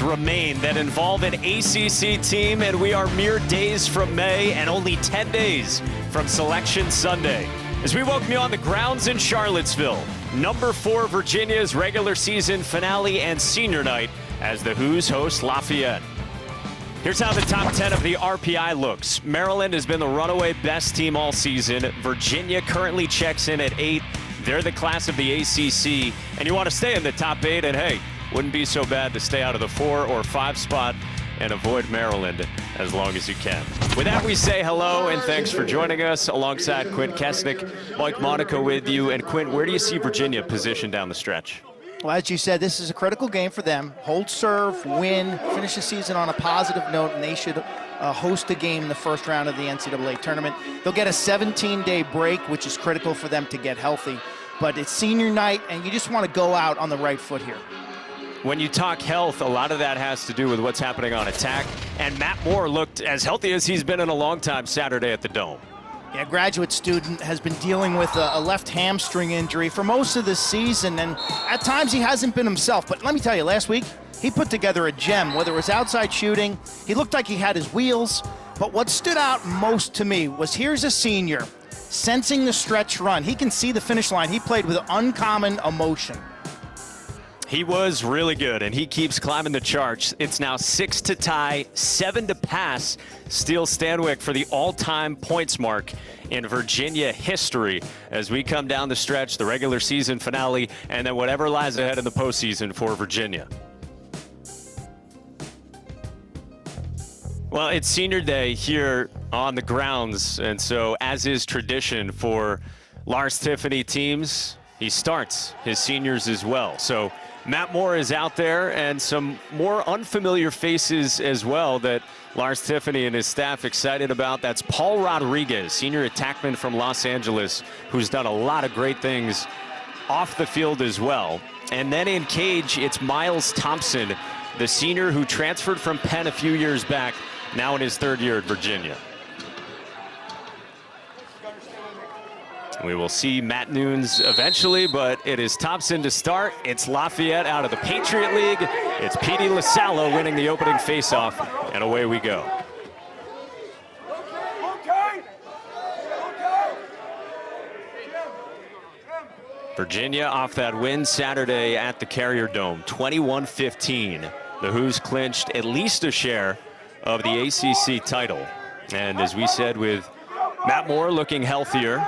games remain that involve an ACC team, and we are mere days from May and only 10 days from Selection Sunday. As we welcome you on the grounds in Charlottesville, number 4 Virginia's regular season finale and senior night as the Hoos host Lafayette. Here's how the top 10 of the RPI looks. Maryland has been the runaway best team all season. Virginia currently checks in at 8. They're the class of the ACC, and you want to stay in the top 8, and hey, wouldn't be so bad to stay out of the 4 or 5 spot and avoid Maryland as long as you can. With that, we say hello and thanks for joining us. Alongside Quint Kesnick, Mike Monaco with you. And Quint, where do you see Virginia positioned down the stretch? Well, as you said, this is a critical game for them. Hold serve, win, finish the season on a positive note, and they should host a game in the first round of the NCAA tournament. They'll get a 17-day break, which is critical for them to get healthy. But it's senior night, and you just want to go out on the right foot here. When you talk health, a lot of that has to do with what's happening on attack. And Matt Moore looked as healthy as he's been in a long time Saturday at the Dome. Yeah, graduate student has been dealing with a left hamstring injury for most of the season, and at times he hasn't been himself. But let me tell you, last week, he put together a gem. Whether it was outside shooting, he looked like he had his wheels. But what stood out most to me was here's a senior sensing the stretch run. He can see the finish line. He played with uncommon emotion. He was really good, and he keeps climbing the charts. It's now 6 to tie, 7 to pass Steele Stanwyck for the all-time points mark in Virginia history as we come down the stretch, the regular season finale, and then whatever lies ahead in the postseason for Virginia. Well, it's senior day here on the grounds, and so as is tradition for Lars Tiffany teams, he starts his seniors as well. So Matt Moore is out there, and some more unfamiliar faces as well that Lars Tiffany and his staff excited about. That's Paul Rodriguez, senior attackman from Los Angeles, who's done a lot of great things off the field as well. And then in cage, it's Miles Thompson, the senior who transferred from Penn a few years back, now in his 3rd year at Virginia. We will see Matt Nunes eventually, but it is Thompson to start. It's Lafayette out of the Patriot League. It's Petey LaSallo winning the opening faceoff, and away we go. Virginia off that win Saturday at the Carrier Dome, 21-15. The Hoos clinched at least a share of the ACC title. And as we said, with Matt Moore looking healthier,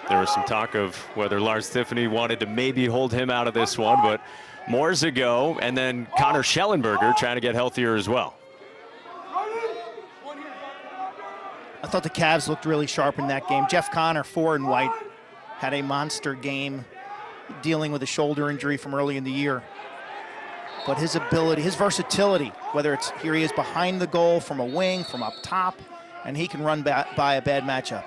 there was some talk of whether Lars Tiffany wanted to maybe hold him out of this one, but Moore's a go, and then Connor Schellenberger trying to get healthier as well. I thought the Cavs looked really sharp in that game. Jeff Connor, 4 and white, had a monster game dealing with a shoulder injury from early in the year. But his ability, his versatility, whether it's here he is behind the goal, from a wing, from up top, and he can run by a bad matchup.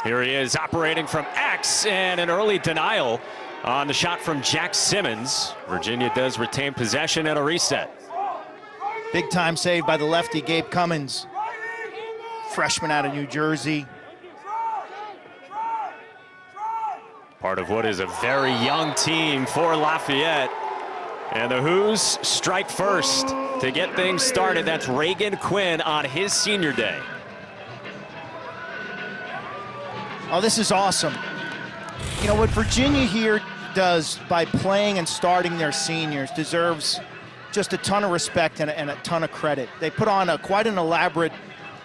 Here he is operating from X, and an early denial on the shot from Jack Simmons. Virginia does retain possession at a reset. Big time save by the lefty, Gabe Cummins, freshman out of New Jersey. Part of what is a very young team for Lafayette. And the Hoos strike first to get things started. That's Reagan Quinn on his senior day. Oh, this is awesome. You know, what Virginia here does by playing and starting their seniors deserves just a ton of respect and a ton of credit. They put on quite an elaborate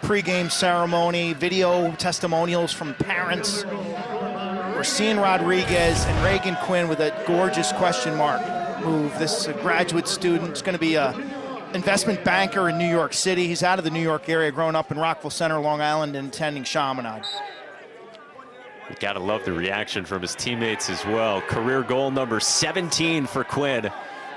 pregame ceremony, video testimonials from parents. We're seeing Rodriguez and Reagan Quinn with a gorgeous question mark move. This graduate student is going to be a investment banker in New York City. He's out of the New York area, growing up in Rockville Center, Long Island, and attending Chaminade. You gotta love the reaction from his teammates as well. Career goal number 17 for Quinn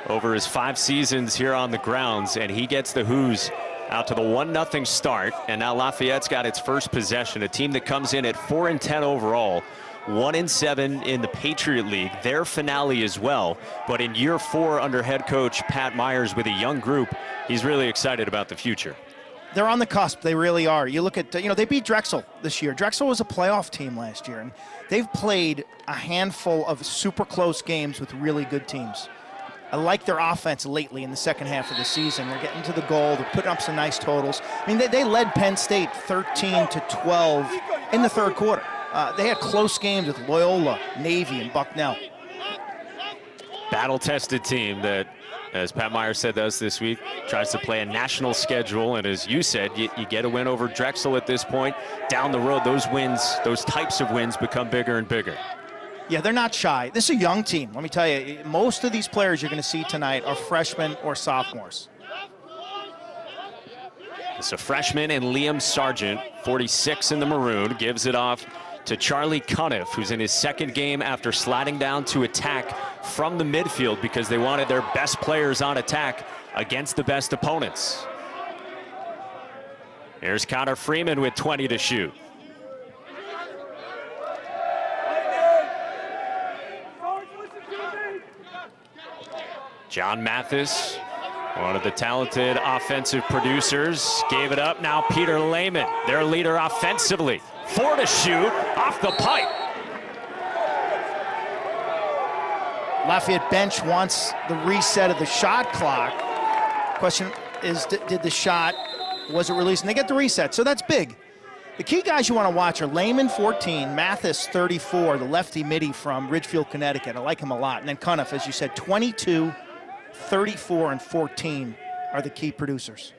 over his 5 seasons here on the grounds, and he gets the Hoos out to the 1-0 start. And now Lafayette's got its first possession, a team that comes in at 4-10 overall, 1-7 in the Patriot League, their finale as well. But in year 4 under head coach Pat Myers with a young group, he's really excited about the future. They're on the cusp. They really are. You look at, they beat Drexel this year. Drexel was a playoff team last year, and they've played a handful of super close games with really good teams. I like their offense lately in the second half of the season. They're getting to the goal. They're putting up some nice totals. I mean, they led Penn State 13-12 in the third quarter. They had close games with Loyola, Navy, and Bucknell. Battle-tested team that, as Pat Meyer said to us this week, tries to play a national schedule. And as you said, you get a win over Drexel at this point. Down the road, those wins, those types of wins become bigger and bigger. Yeah, they're not shy. This is a young team. Let me tell you, most of these players you're going to see tonight are freshmen or sophomores. It's a freshman and Liam Sargent, 46 in the maroon, gives it off to Charlie Cuniff, who's in his second game after sliding down to attack from the midfield because they wanted their best players on attack against the best opponents. Here's Connor Freeman with 20 to shoot. John Mathis, one of the talented offensive producers, gave it up. Now Peter Lehman, their leader offensively. 4 to shoot off the pipe. Lafayette bench wants the reset of the shot clock. Question is, did the shot, was it released? And they get the reset, so that's big. The key guys you want to watch are Lehman, 14, Mathis, 34, the lefty midi from Ridgefield, Connecticut. I like him a lot. And then Cuniff, as you said, 22, 34, and 14 are the key producers.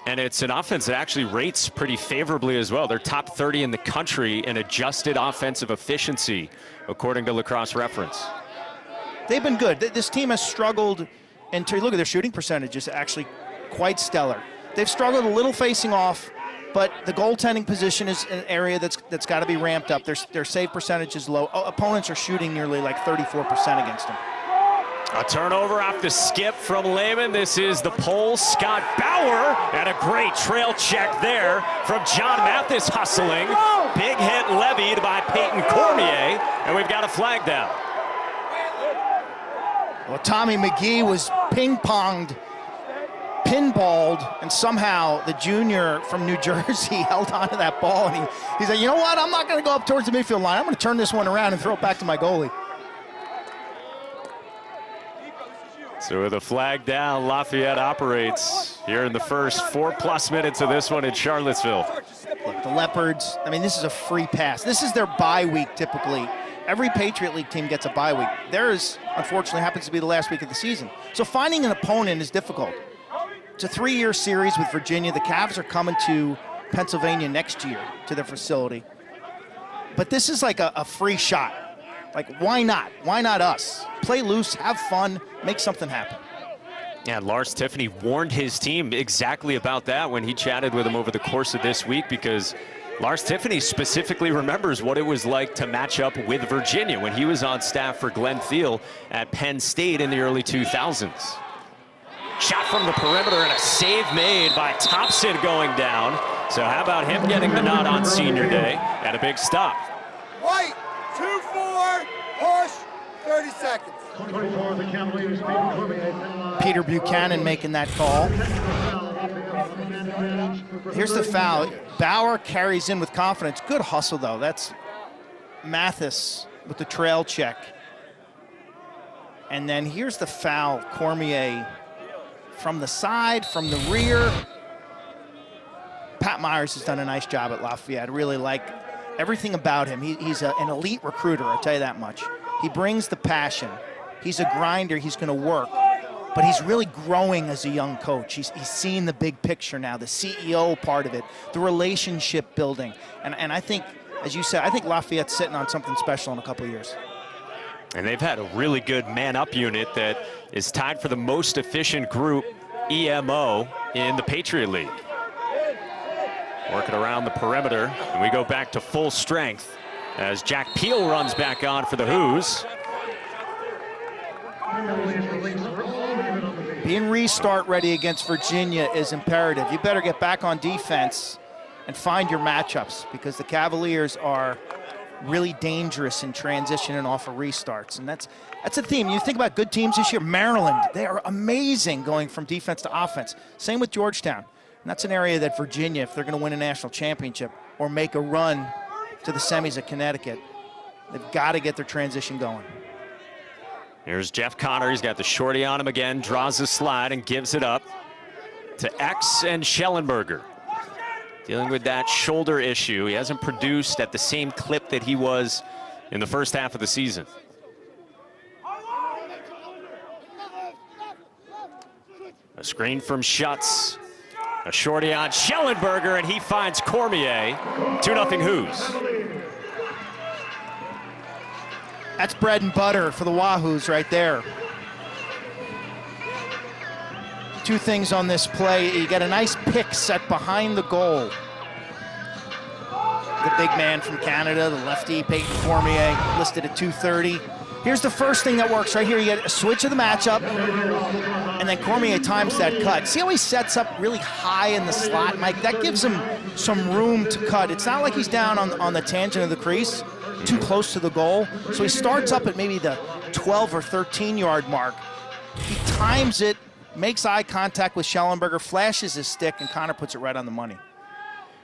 And it's an offense that actually rates pretty favorably as well. They're top 30 in the country in adjusted offensive efficiency, according to Lacrosse Reference. They've been good. This team has struggled, and look at their shooting percentage is actually quite stellar. They've struggled a little facing off, but the goaltending position is an area that's got to be ramped up. Their save percentage is low. Opponents are shooting nearly like 34% against them. A turnover off the skip from Lehman. This is the Pole, Scott Bauer, and a great trail check there from John Mathis hustling. Big hit levied by Peyton Cormier, and we've got a flag down. Well, Tommy McGee was ping-ponged, pinballed, and somehow the junior from New Jersey held onto that ball, and he said, you know what, I'm not going to go up towards the midfield line. I'm going to turn this one around and throw it back to my goalie. So with a flag down, Lafayette operates here in the first 4+ minutes of this one in Charlottesville. Look, the Leopards, I mean, this is a free pass. This is their bye week typically. Every Patriot League team gets a bye week. Theirs, unfortunately, happens to be the last week of the season. So finding an opponent is difficult. It's a 3-year series with Virginia. The Cavs are coming to Pennsylvania next year to their facility. But this is like a free shot. Like, why not? Why not us? Play loose, have fun, make something happen. Yeah, Lars Tiffany warned his team exactly about that when he chatted with him over the course of this week, because Lars Tiffany specifically remembers what it was like to match up with Virginia when he was on staff for Glenn Thiel at Penn State in the early 2000s. Shot from the perimeter and a save made by Thompson going down. So how about him getting the nod on senior day and a big stop? White, 2-4, push, 30 seconds. Peter Buchanan making that call. Here's the foul. Bauer carries in with confidence. Good hustle, though. That's Mathis with the trail check. And then here's the foul. Cormier from the side, from the rear. Pat Myers has done a nice job at Lafayette. I really like everything about him. He's an elite recruiter, I'll tell you that much. He brings the passion. He's a grinder. He's going to work. But he's really growing as a young coach. He's seeing the big picture now, the CEO part of it, the relationship building. And I think, as you said, I think Lafayette's sitting on something special in a couple of years. And they've had a really good man-up unit that is tied for the most efficient group EMO in the Patriot League. Working around the perimeter, and we go back to full strength as Jack Peel runs back on for the Hoos. Being restart ready against Virginia is imperative. You better get back on defense and find your matchups, because the Cavaliers are really dangerous in transition and off of restarts. And that's a theme. You think about good teams this year. Maryland, they are amazing going from defense to offense. Same with Georgetown. And that's an area that Virginia, if they're going to win a national championship or make a run to the semis at Connecticut, they've got to get their transition going. Here's Jeff Connor. He's got the shorty on him again, draws the slide and gives it up to X and Schellenberger. Dealing with that shoulder issue. He hasn't produced at the same clip that he was in the first half of the season. A screen from Schutz. A shorty on Schellenberger, and he finds Cormier. 2-0 Hoos. That's bread and butter for the Wahoos right there. Two things on this play. You get a nice pick set behind the goal. The big man from Canada, the lefty, Peyton Cormier, listed at 230. Here's the first thing that works right here. You get a switch of the matchup, and then Cormier times that cut. See how he sets up really high in the slot, Mike? That gives him some room to cut. It's not like he's down on the tangent of the crease, too close to the goal. So he starts up at maybe the 12 or 13-yard mark. He times it, makes eye contact with Schellenberger, flashes his stick, and Connor puts it right on the money.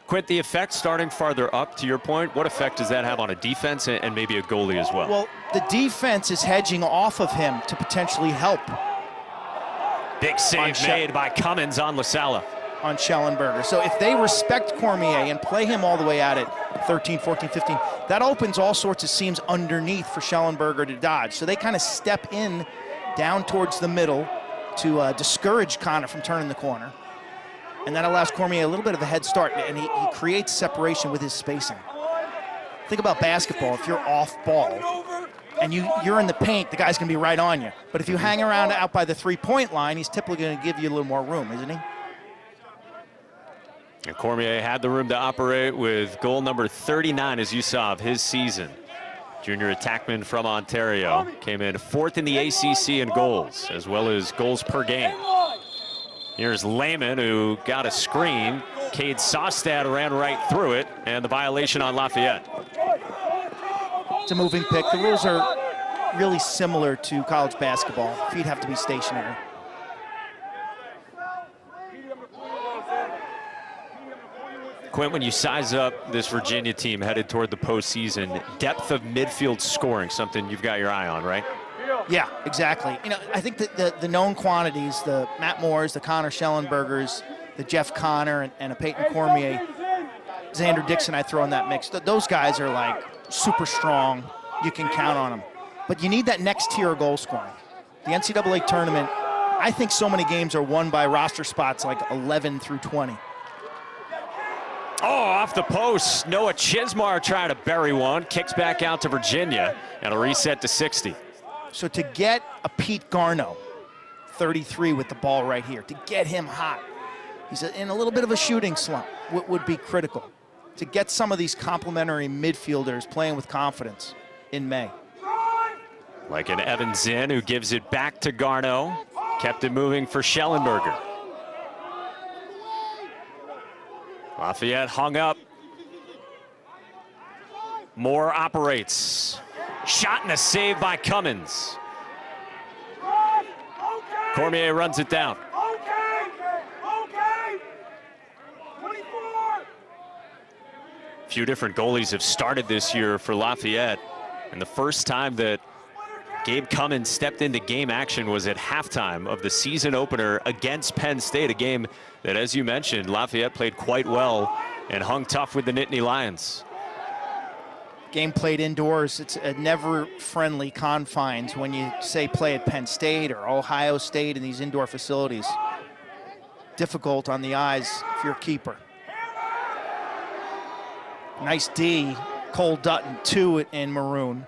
Quint, the effect starting farther up, to your point, what effect does that have on a defense and maybe a goalie as well? Well, the defense is hedging off of him to potentially help. Big save made by Cummins on LaSala. On Schellenberger. So if they respect Cormier and play him all the way at it, 13, 14, 15, that opens all sorts of seams underneath for Schellenberger to dodge. So they kind of step in down towards the middle to discourage Connor from turning the corner. And that allows Cormier a little bit of a head start, and he creates separation with his spacing. Think about basketball. If you're off ball and you're in the paint, the guy's going to be right on you. But if you hang around out by the three-point line, he's typically going to give you a little more room, isn't he? And Cormier had the room to operate with goal number 39, as you saw, of his season. Junior attackman from Ontario. Came in 4th in the ACC in goals, as well as goals per game. Here's Lehman, who got a screen. Cade Sostad ran right through it, and the violation on Lafayette. It's a moving pick. The rules are really similar to college basketball. Feet have to be stationary. Quint, when you size up this Virginia team headed toward the postseason, depth of midfield scoring, something you've got your eye on, right? Yeah, exactly. You know, I think that the known quantities, the Matt Moores, the Connor Schellenbergers, the Jeff Connor, and a Peyton Cormier, Xander Dixon I throw in that mix. Those guys are like super strong. You can count on them. But you need that next tier of goal scoring. The NCAA tournament, I think so many games are won by roster spots like 11 through 20. Oh, off the post. Noah Chismar trying to bury one. Kicks back out to Virginia, and a reset to 60. So to get a Pete Garneau, 33 with the ball right here, to get him hot, he's in a little bit of a shooting slump, would be critical. To get some of these complementary midfielders playing with confidence in May. Like an Evan Zinn, who gives it back to Garneau. Kept it moving for Schellenberger. Lafayette hung up. Moore operates. Shot and a save by Cummins. Cormier runs it down. A few different goalies have started this year for Lafayette, and the first time that Gabe Cummins stepped into game action was at halftime of the season opener against Penn State, a game that, as you mentioned, Lafayette played quite well and hung tough with the Nittany Lions. Game played indoors. It's a never friendly confines when you say play at Penn State or Ohio State in these indoor facilities. Difficult on the eyes if you're a keeper. Nice D, Cole Dutton, 2 in maroon.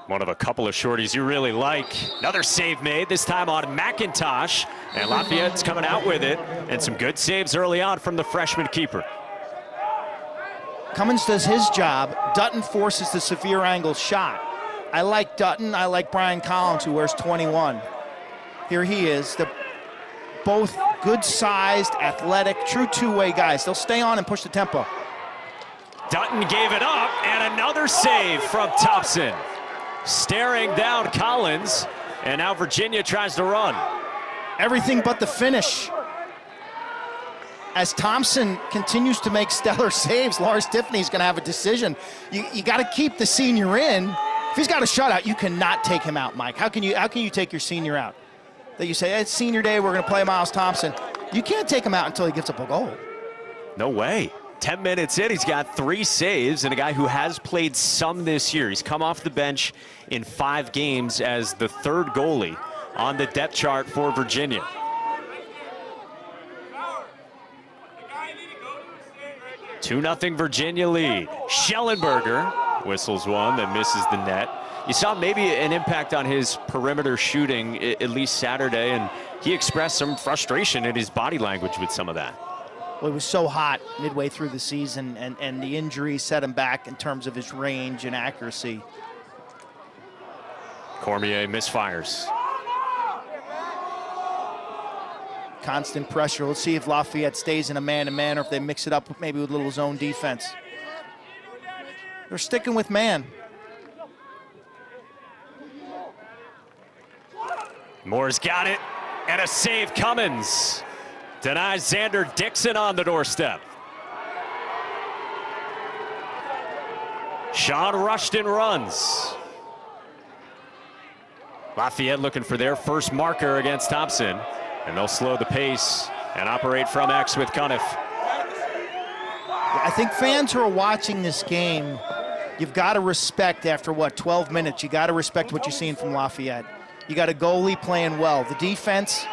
One of a couple of shorties you really like. Another save made, this time on McIntosh. And Lafayette's coming out with it. And some good saves early on from the freshman keeper. Cummins does his job. Dutton forces the severe angle shot. I like Dutton. I like Brian Collins, who wears 21. Here he is. Both good-sized, athletic, true two-way guys. They'll stay on and push the tempo. Dutton gave it up, and another save from Thompson. Staring down Collins, and now Virginia tries to run. Everything but the finish. As Thompson continues to make stellar saves, Lars Tiffany's going to have a decision. You got to keep the senior in, If he's got a shutout, you cannot take him out, Mike. How can you take your senior out? That you say, it's senior day, we're going to play Miles Thompson. You can't take him out until he gives up a goal. No way. 10 minutes in, he's got 3 saves, and a guy who has played some this year. He's come off the bench in 5 games as the 3rd goalie on the depth chart for Virginia. Two 0 Virginia lead. Schellenberger whistles one that misses the net. You saw maybe an impact on his perimeter shooting at least Saturday, and he expressed some frustration in his body language with some of that. Well, it was so hot midway through the season, and the injury set him back in terms of his range and accuracy. Cormier misfires. Constant pressure. Let's see if Lafayette stays in a man-to-man or if they mix it up maybe with a little zone defense. They're sticking with man. Moore's got it, and a save. Cummins denies Xander Dixon on the doorstep. Sean Rushton runs. Lafayette looking for their first marker against Thompson, and they'll slow the pace and operate from X with Cuniff. I think fans who are watching this game, you've got to respect after, 12 minutes, you got to respect what you're seeing from Lafayette. You got a goalie playing well. The defense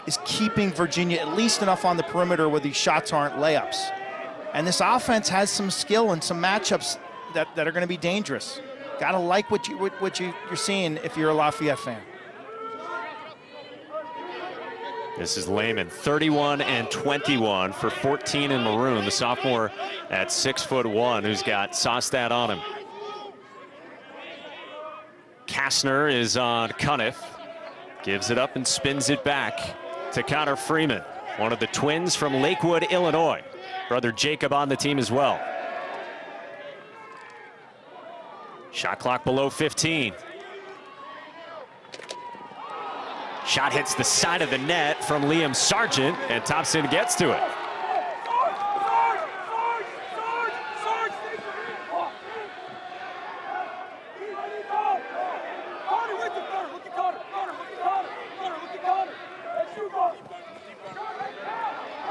is keeping Virginia at least enough on the perimeter where these shots aren't layups. And this offense has some skill and some matchups that are going to be dangerous. Got to like what you're seeing if you're a Lafayette fan. This is Lehman, 31 and 21 for 14 in maroon. The sophomore at 6'1", who's got Sostad on him. Kastner is on Cuniff, gives it up and spins it back to Connor Freeman, one of the twins from Lakewood, Illinois. Brother Jacob on the team as well. Shot clock below 15. Shot hits the side of the net from Liam Sargent, and Thompson gets to it.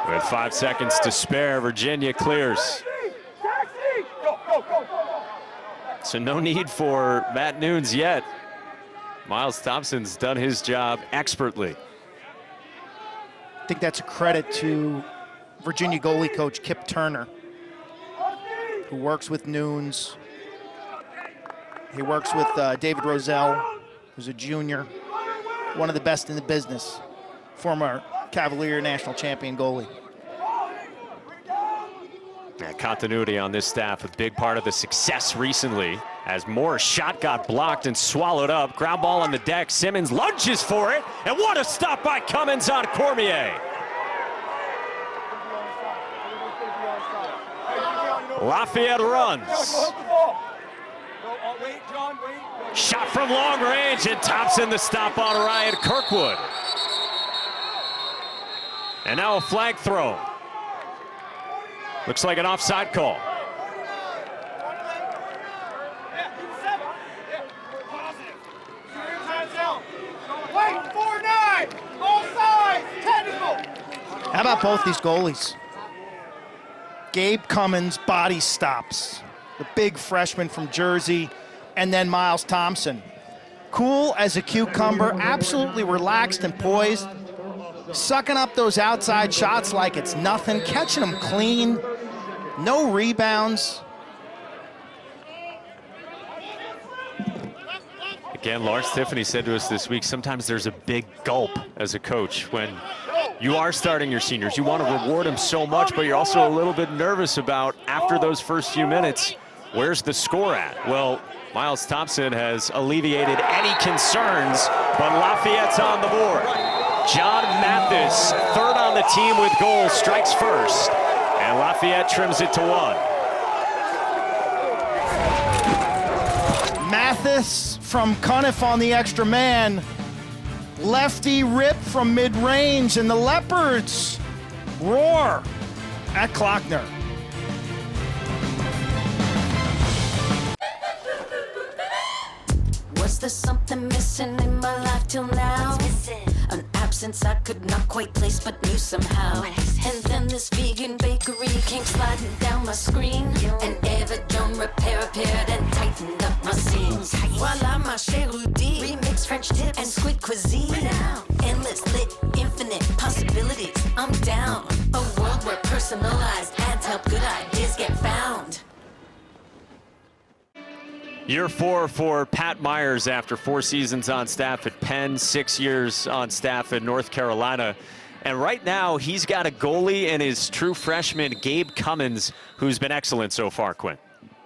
With 5 seconds to spare, Virginia clears. So no need for Matt Nunes yet. Miles Thompson's done his job expertly. I think that's a credit to Virginia goalie coach Kip Turner, who works with Nunes. He works with David Rozelle, who's a junior, one of the best in the business, former Cavalier national champion goalie. Yeah, continuity on this staff, a big part of the success recently, as Moore's shot got blocked and swallowed up. Ground ball on the deck. Simmons lunges for it, and what a stop by Cummins on Cormier. Lafayette runs. Shot from long range, and Thompson the stop on Ryan Kirkwood. And now a flag throw. Looks like an offside call. How about both these goalies? Gabe Cummins body stops, the big freshman from Jersey, and then Miles Thompson. Cool as a cucumber, absolutely relaxed and poised, sucking up those outside shots like it's nothing, catching them clean, no rebounds. Again, Lars Tiffany said to us this week, sometimes there's a big gulp as a coach when you are starting your seniors. You want to reward them so much, but you're also a little bit nervous about, after those first few minutes, where's the score at? Well, Miles Thompson has alleviated any concerns, but Lafayette's on the board. John Mathis, third on the team with goals, strikes first, and Lafayette trims it to 1. Mathis from Cuniff on the extra man. Lefty rip from mid-range, and the Leopards roar at Klockner. person in my life till now. An absence I could not quite place but knew somehow. And then this vegan bakery came sliding down my screen. An Everdome repair appeared and tightened up my seams. Voila, my cherudi, remix French tips and squid cuisine. Endless lit, infinite possibilities. I'm down. A world where personalized ads help good ideas get found. Year 4 for Pat Myers after 4 seasons on staff at Penn, 6 years on staff at North Carolina. And right now, he's got a goalie in his true freshman, Gabe Cummins, who's been excellent so far, Quinn.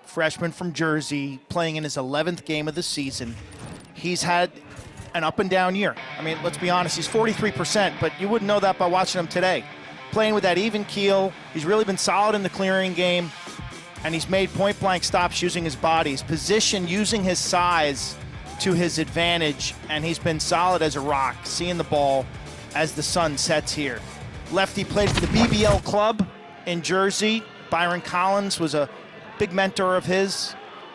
Freshman from Jersey, playing in his 11th game of the season. He's had an up and down year. I mean, let's be honest, he's 43%, but you wouldn't know that by watching him today. Playing with that even keel, he's really been solid in the clearing game. And he's made point-blank stops using his body, his position, using his size to his advantage, and he's been solid as a rock, seeing the ball as the sun sets here. Lefty played for the BBL club in Jersey. Byron Collins was a big mentor of his,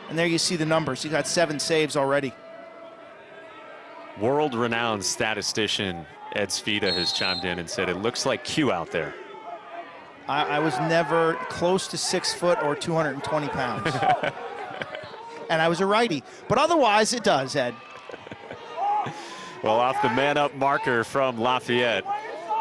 and there you see the numbers. He got 7 saves already. World-renowned statistician Ed Svita has chimed in and said it looks like Q out there. I was never close to 6 foot or 220 pounds. And I was a righty. But otherwise, it does, Ed. Well, off the man-up marker from Lafayette,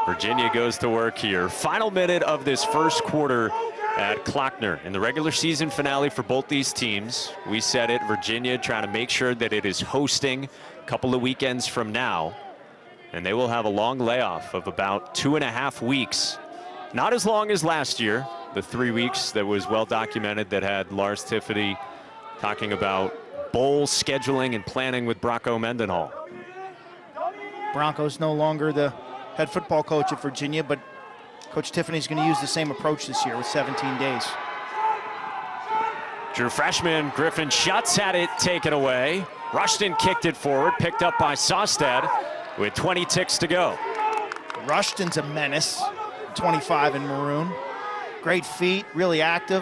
Virginia goes to work here. Final minute of this first quarter at Klockner. In the regular season finale for both these teams, we said it, Virginia trying to make sure that it is hosting a couple of weekends from now. And they will have a long layoff of about 2.5 weeks. Not as long as last year, the 3 weeks that was well documented that had Lars Tiffany talking about bowl scheduling and planning with Bronco Mendenhall. Bronco's no longer the head football coach at Virginia, but Coach Tiffany's going to use the same approach this year with 17 days. True freshman Griffin Schutz had it taken away. Rushton kicked it forward, picked up by Sostad with 20 ticks to go. Rushton's a menace. 25 in maroon. Great feet, really active.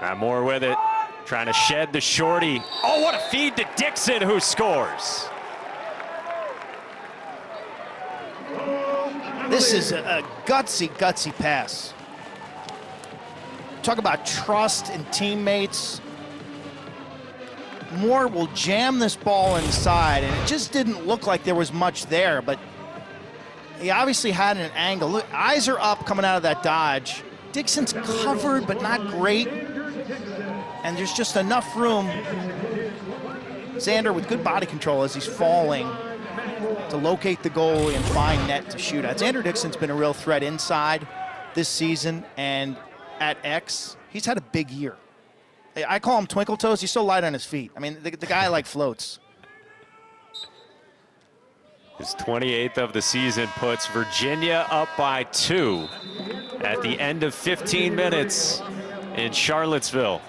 Got more with it, trying to shed the shorty. Oh, what a feed to Dixon, who scores. This is a gutsy pass. Talk about trust in teammates. Moore will jam this ball inside, and it just didn't look like there was much there, but he obviously had an angle. Look, eyes are up coming out of that dodge. Dixon's covered, but not great, and there's just enough room. Xander with good body control as he's falling to locate the goalie and find net to shoot at. Xander Dixon's been a real threat inside this season, and at X, he's had a big year. I call him Twinkle Toes. He's so light on his feet. I mean, the guy like floats. His 28th of the season puts Virginia up by 2 at the end of 15 minutes in Charlottesville.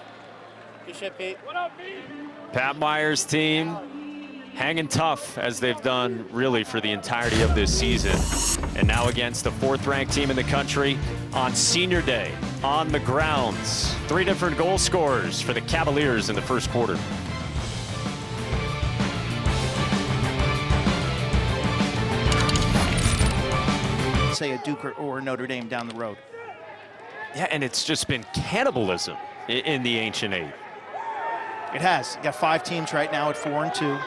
Pat Myers' team hanging tough as they've done really for the entirety of this season. And now against the 4th-ranked team in the country on Senior Day on the grounds. 3 different goal scorers for the Cavaliers in the first quarter. Say a Duke or Notre Dame down the road. Yeah, and it's just been cannibalism in the Ancient Eight. It has. You got 5 teams right now at 4-2.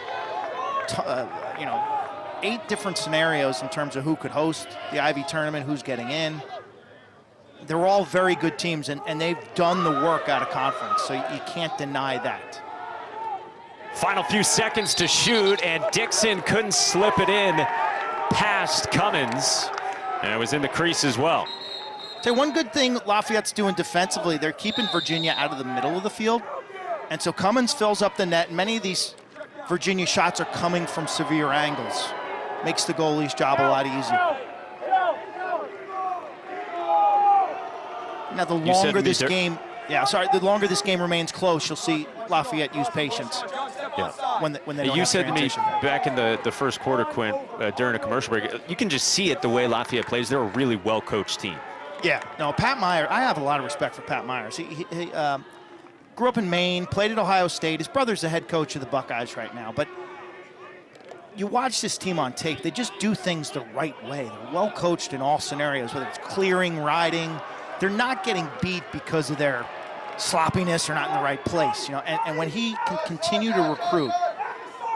8 different scenarios in terms of who could host the Ivy tournament, who's getting in. They're all very good teams, and they've done the work out of conference, so you can't deny that. Final few seconds to shoot, and Dixon couldn't slip it in past Cummins, and it was in the crease as well. So one good thing Lafayette's doing defensively, they're keeping Virginia out of the middle of the field, and so Cummins fills up the net, and many of these Virginia shots are coming from severe angles. Makes the goalie's job a lot easier. Now, the longer this game, the longer this game remains close, you'll see Lafayette use patience. Yeah. When they don't You have said to me transition. back in the first quarter, Quinn, during a commercial break, you can just see it the way Lafayette plays. They're a really well-coached team. Yeah, no, Pat Myers, I have a lot of respect for Pat Myers. grew up in Maine, played at Ohio State. His brother's the head coach of the Buckeyes right now. But you watch this team on tape, they just do things the right way. They're well coached in all scenarios, whether it's clearing, riding. They're not getting beat because of their sloppiness or not in the right place. And when he can continue to recruit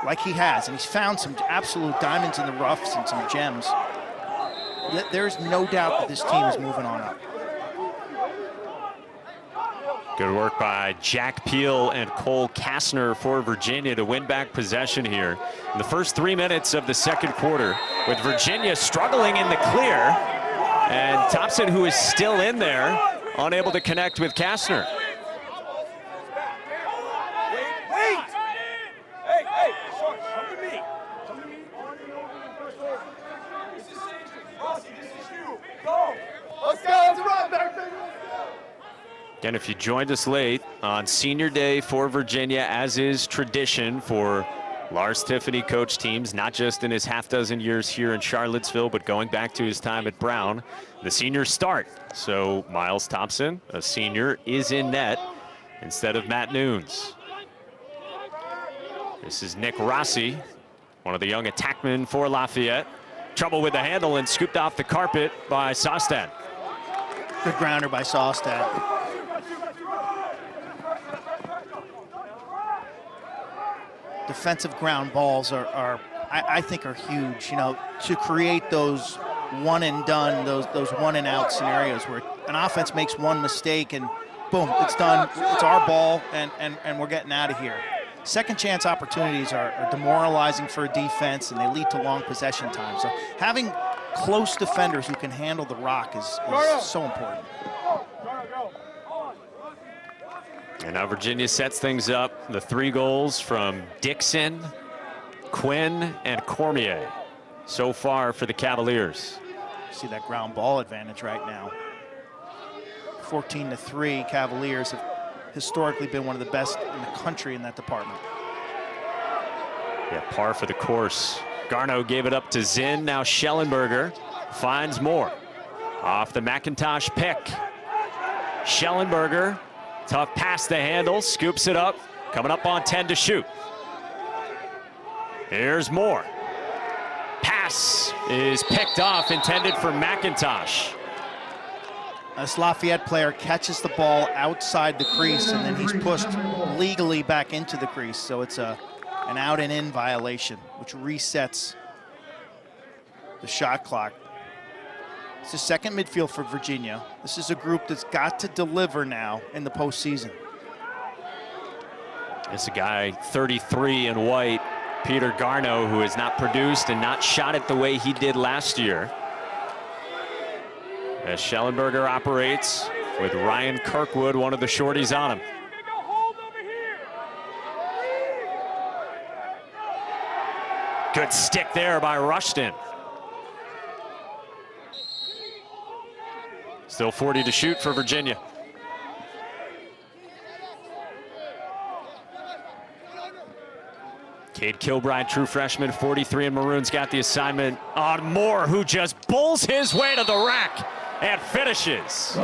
like he has, and he's found some absolute diamonds in the roughs and some gems, there's no doubt that this team is moving on up. Good work by Jack Peel and Cole Kastner for Virginia to win back possession here in the first 3 minutes of the second quarter, with Virginia struggling in the clear, and Thompson, who is still in there, unable to connect with Kastner. Again, if you joined us late on senior day for Virginia, as is tradition for Lars Tiffany coach teams, not just in his half dozen years here in Charlottesville, but going back to his time at Brown, the seniors start. So Miles Thompson, a senior, is in net instead of Matt Nunes. This is Nick Rossi, one of the young attackmen for Lafayette. Trouble with the handle and scooped off the carpet by Sostad. Good grounder by Sostad. Defensive ground balls I think are huge, to create those one and done, those one and out scenarios where an offense makes one mistake and boom, it's done. It's our ball and we're getting out of here. Second chance opportunities are demoralizing for a defense, and they lead to long possession time. So having close defenders who can handle the rock is so important. And now Virginia sets things up. The 3 goals from Dixon, Quinn, and Cormier so far for the Cavaliers. See that ground ball advantage right now. 14-3, Cavaliers have historically been one of the best in the country in that department. Yeah, par for the course. Garneau gave it up to Zinn. Now Schellenberger finds more. Off the McIntosh pick. Schellenberger, tough past the handle, scoops it up. Coming up on 10 to shoot. Here's Moore. Pass is picked off, intended for McIntosh. This Lafayette player catches the ball outside the crease, and then he's pushed legally back into the crease. So it's an out and in violation, which resets the shot clock. It's the second midfield for Virginia. This is a group that's got to deliver now in the postseason. It's a guy 33 in white, Peter Garneau, who has not produced and not shot it the way he did last year. As Schellenberger operates with Ryan Kirkwood, one of the shorties on him. Good stick there by Rushton. Still 40 to shoot for Virginia. Cade Kilbride, true freshman, 43 in maroon's got the assignment on Moore, who just bulls his way to the rack and finishes.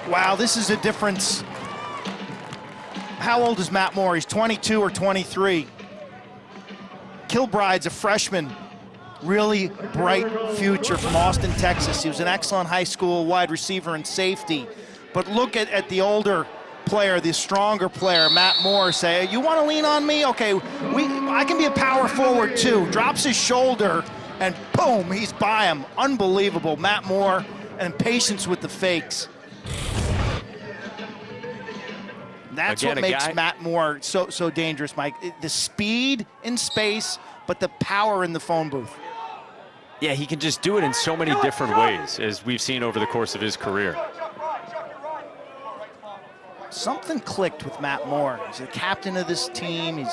Wow, this is a difference. How old is Matt Moore? He's 22 or 23. Kilbride's a freshman. Really bright future from Austin, Texas. He was an excellent high school wide receiver and safety. But look at the older player, the stronger player, Matt Moore, say, you want to lean on me? Okay, I can be a power forward too. Drops his shoulder and boom, he's by him. Unbelievable. Matt Moore and patience with the fakes. That's what makes Matt Moore so dangerous, Mike. The speed in space, but the power in the phone booth. Yeah, he can just do it in so many different ways, as we've seen over the course of his career. Something clicked with Matt Moore. He's the captain of this team.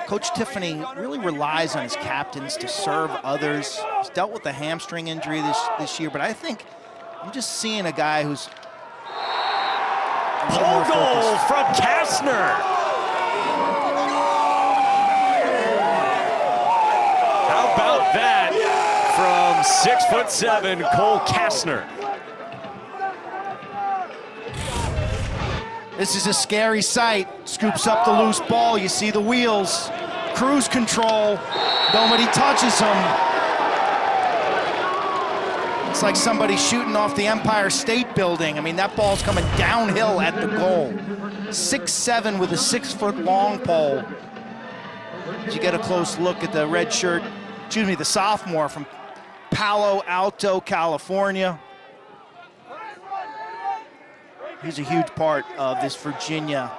Coach Tiffany really relies on his captains to serve others. He's dealt with a hamstring injury this year, but I think I'm just seeing a guy who's Pole goal from Kastner. How about that from 6'7" Cole Kastner? This is a scary sight. Scoops up the loose ball. You see the wheels. Cruise control. Nobody touches him. It's like somebody shooting off the Empire State Building. I mean, that ball's coming downhill at the goal. 6'7" with a 6-foot long pole. As you get a close look at the red shirt, the sophomore from Palo Alto, California. He's a huge part of this Virginia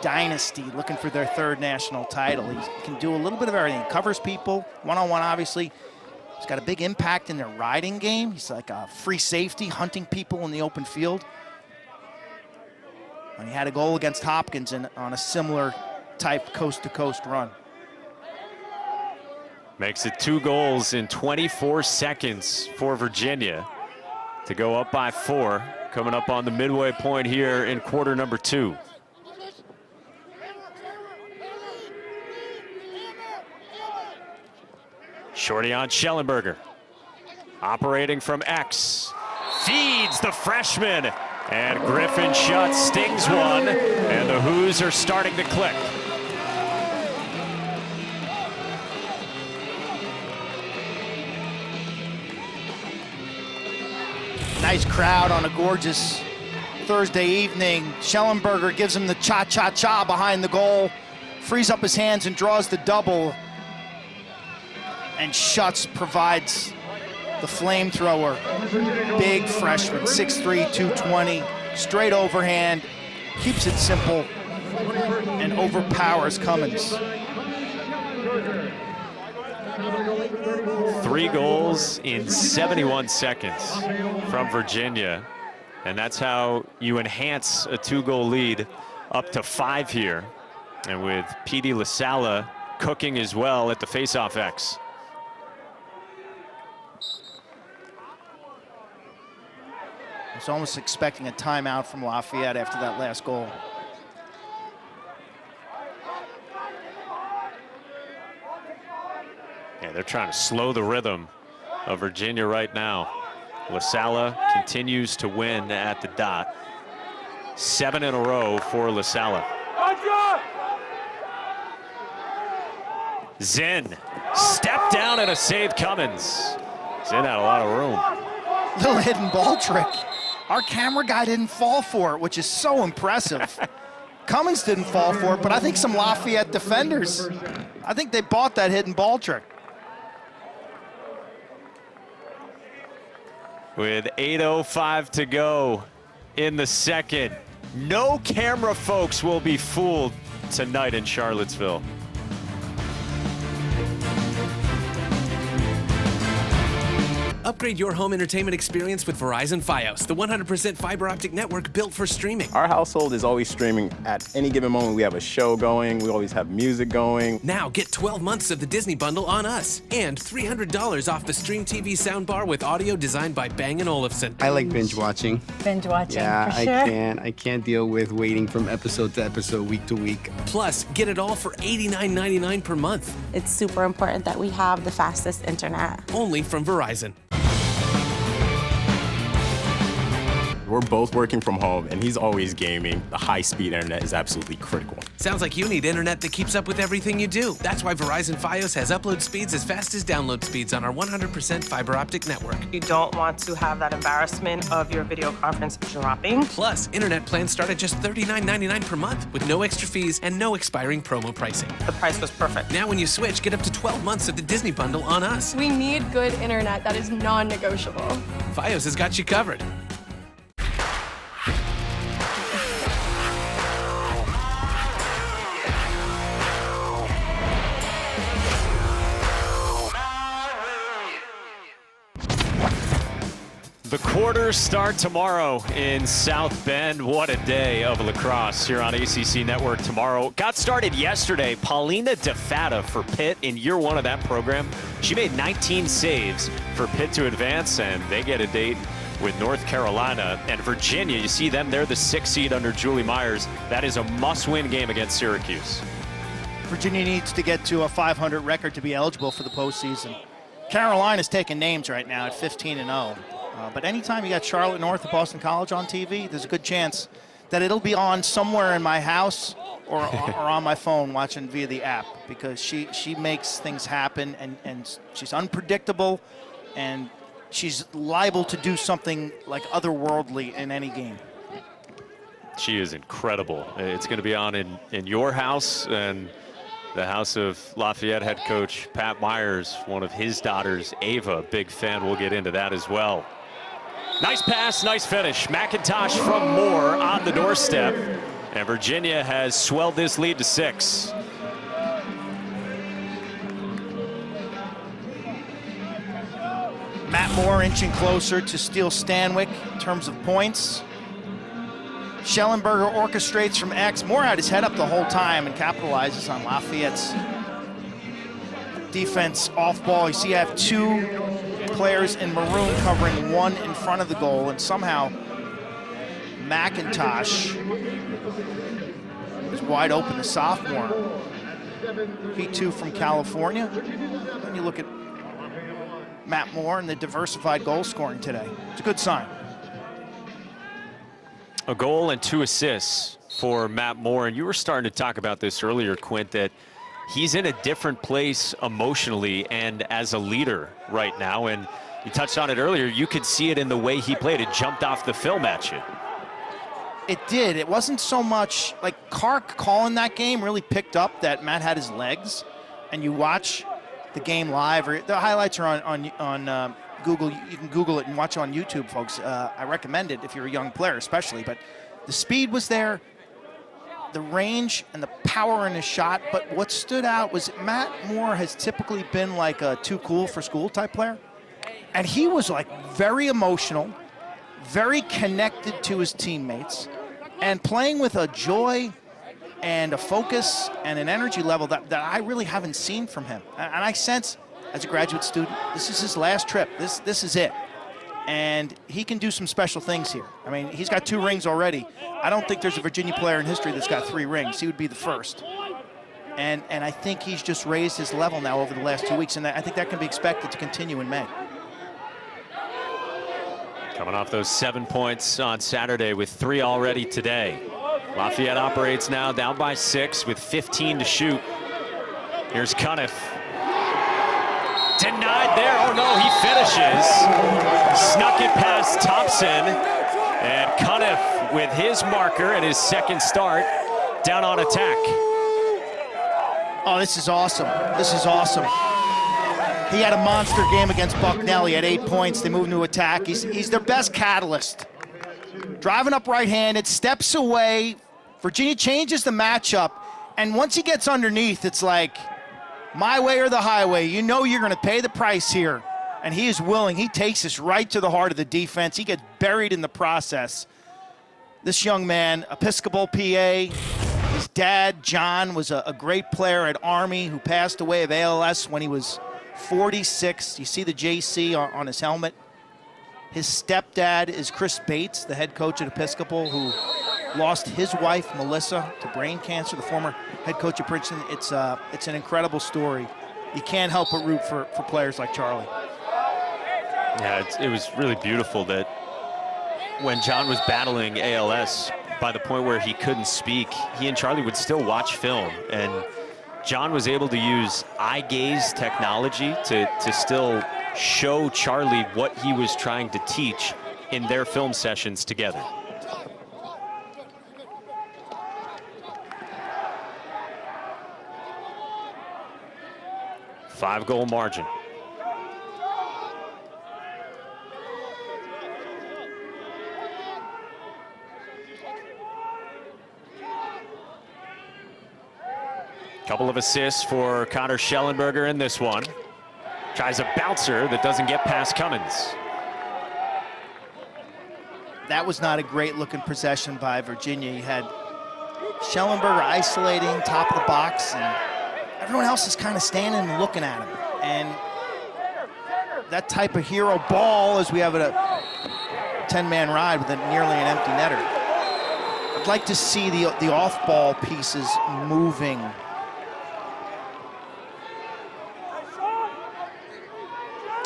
dynasty, looking for their 3rd national title. He can do a little bit of everything. He covers people, one-on-one, obviously. He's got a big impact in their riding game. He's like a free safety, hunting people in the open field. And he had a goal against Hopkins on a similar type coast-to-coast run. Makes it 2 goals in 24 seconds for Virginia to go up by 4. Coming up on the midway point here in quarter number 2. Shorty on Schellenberger. Operating from X. Feeds the freshman. And Griffin Schutt stings one. And the Who's are starting to click. Nice crowd on a gorgeous Thursday evening. Schellenberger gives him the cha-cha-cha behind the goal. Frees up his hands and draws the double. And Schutz provides the flamethrower. Big freshman, 6'3", 220, straight overhand, keeps it simple, and overpowers Cummins. 3 goals in 71 seconds from Virginia. And that's how you enhance a 2-goal lead up to 5 here. And with P.D. LaSalla cooking as well at the faceoff X. I was almost expecting a timeout from Lafayette after that last goal. Yeah, they're trying to slow the rhythm of Virginia right now. LaSalla continues to win at the dot. 7 in a row for LaSalla. Zinn, step down and a save Cummins. Zinn had a lot of room. Little hidden ball trick. Our camera guy didn't fall for it, which is so impressive. Cummins didn't fall for it, but I think some Lafayette defenders, I think they bought that hidden ball trick. With 8:05 to go in the second. No camera folks will be fooled tonight in Charlottesville. Upgrade your home entertainment experience with Verizon Fios, the 100% fiber optic network built for streaming. Our household is always streaming. At any given moment, we have a show going. We always have music going. Now get 12 months of the Disney bundle on us and $300 off the Stream TV soundbar with audio designed by Bang & Olufsen. I like binge watching. Binge watching, Yeah, for sure. I can't deal with waiting from episode to episode, week to week. Plus, get it all for $89.99 per month. It's super important that we have the fastest internet. Only from Verizon. We're both working from home, and he's always gaming. The high-speed internet is absolutely critical. Sounds like you need internet that keeps up with everything you do. That's why Verizon Fios has upload speeds as fast as download speeds on our 100% fiber optic network. You don't want to have that embarrassment of your video conference dropping. Plus, internet plans start at just $39.99 per month with no extra fees and no expiring promo pricing. The price was perfect. Now when you switch, get up to 12 months of the Disney bundle on us. We need good internet that is non-negotiable. Fios has got you covered. The quarters start tomorrow in South Bend. What a day of lacrosse here on ACC Network tomorrow. Got started yesterday. Paulina DeFatta for Pitt in year 1 of that program. She made 19 saves for Pitt to advance, and they get a date with North Carolina. And Virginia, you see them, they're the 6th seed under Julie Myers. That is a must-win game against Syracuse. Virginia needs to get to a 500 record to be eligible for the postseason. Carolina's taking names right now at 15-0. But anytime you got Charlotte North and Boston College on TV, there's a good chance that it'll be on somewhere in my house or on my phone watching via the app, because she makes things happen, and she's unpredictable, and she's liable to do something like otherworldly in any game. She is incredible. It's going to be on in your house and the house of Lafayette head coach Pat Myers, one of his daughters, Ava, big fan. We'll get into that as well. Nice pass, nice finish. McIntosh from Moore on the doorstep. And Virginia has swelled this lead to 6. Matt Moore inching closer to steal Stanwyck in terms of points. Schellenberger orchestrates from X. Moore had his head up the whole time and capitalizes on Lafayette's defense off ball. You see I have 2 players in maroon covering 1 in front of the goal, and somehow McIntosh is wide open, the sophomore. He too from California. Then you look at Matt Moore and the diversified goal scoring today. It's a good sign. A goal and 2 assists for Matt Moore. And you were starting to talk about this earlier, Quint, that he's in a different place emotionally and as a leader right now. And you touched on it earlier. You could see it in the way he played. It jumped off the film at you. It did. It wasn't so much like Kark calling that game really picked up that Matt had his legs. And you watch the game live, or the highlights are on Google. You can Google it and watch it on YouTube, folks. I recommend it if you're a young player, especially. But the speed was there, the range and the power in his shot. But what stood out was Matt Moore has typically been like a too cool for school type player, and he was like very emotional, very connected to his teammates, and playing with a joy and a focus and an energy level that I really haven't seen from him. And I sense, as a graduate student, this is his last trip. This is it. And he can do some special things here. I mean, he's got 2 rings already. I don't think there's a Virginia player in history that's got 3 rings. He would be the first. And I think he's just raised his level now over the last 2 weeks, and I think that can be expected to continue in May. Coming off those 7 points on Saturday with 3 already today. Lafayette operates now down by 6 with 15 to shoot. Here's Cuniff. Denied there. Oh no, he finishes. Snuck it past Thompson. And Cuniff with his marker and his second start down on attack. Oh, this is awesome. This is awesome. He had a monster game against Bucknell. He had 8 points. They moved into attack. He's their best catalyst. Driving up right-handed, steps away. Virginia changes the matchup. And once he gets underneath, it's like, my way or the highway. You know you're going to pay the price here. And he is willing. He takes us right to the heart of the defense. He gets buried in the process. This young man, Episcopal, PA. His dad, John, was a great player at Army who passed away of ALS when he was 46. You see the JC on his helmet. His stepdad is Chris Bates, the head coach at Episcopal, who lost his wife, Melissa, to brain cancer, the former head coach of Princeton. It's an incredible story. You can't help but root for players like Charlie. Yeah, it was really beautiful that when John was battling ALS, by the point where he couldn't speak, he and Charlie would still watch film. And John was able to use eye gaze technology to still show Charlie what he was trying to teach in their film sessions together. Five-goal margin. Couple of assists for Connor Schellenberger in this one. Tries a bouncer that doesn't get past Cummins. That was not a great looking possession by Virginia. You had Schellenberger isolating top of the box, and everyone else is kind of standing and looking at him. And that type of hero ball, as we have a 10-man ride with nearly an empty netter. I'd like to see the off-ball pieces moving.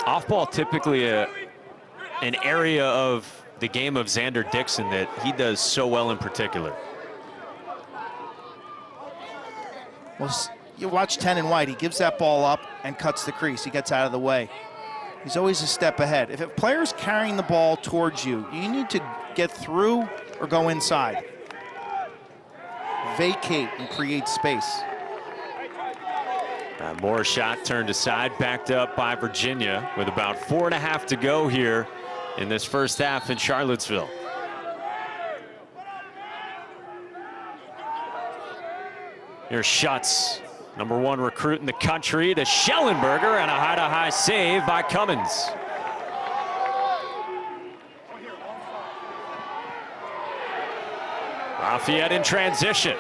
Off-ball typically an area of the game of Xander Dixon that he does so well in particular. Well, you watch 10 and White. He gives that ball up and cuts the crease. He gets out of the way. He's always a step ahead. If a player's carrying the ball towards you, you need to get through or go inside. Vacate and create space. More shot turned aside, backed up by Virginia with about 4.5 to go here in this first half in Charlottesville. Here's Schutz, #1 recruit in the country, to Schellenberger, and a high-to-high save by Cummins. Lafayette in transition.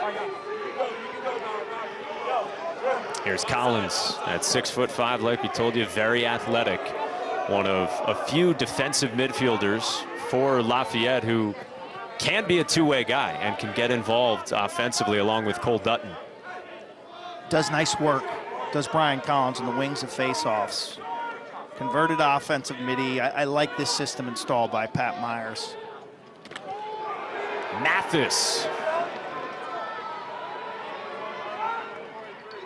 Here's Collins at 6'5", like we told you, very athletic. One of a few defensive midfielders for Lafayette who can be a two-way guy and can get involved offensively along with Cole Dutton. Does nice work, does Brian Collins in the wings of faceoffs. Converted offensive midi. I like this system installed by Pat Myers. Mathis.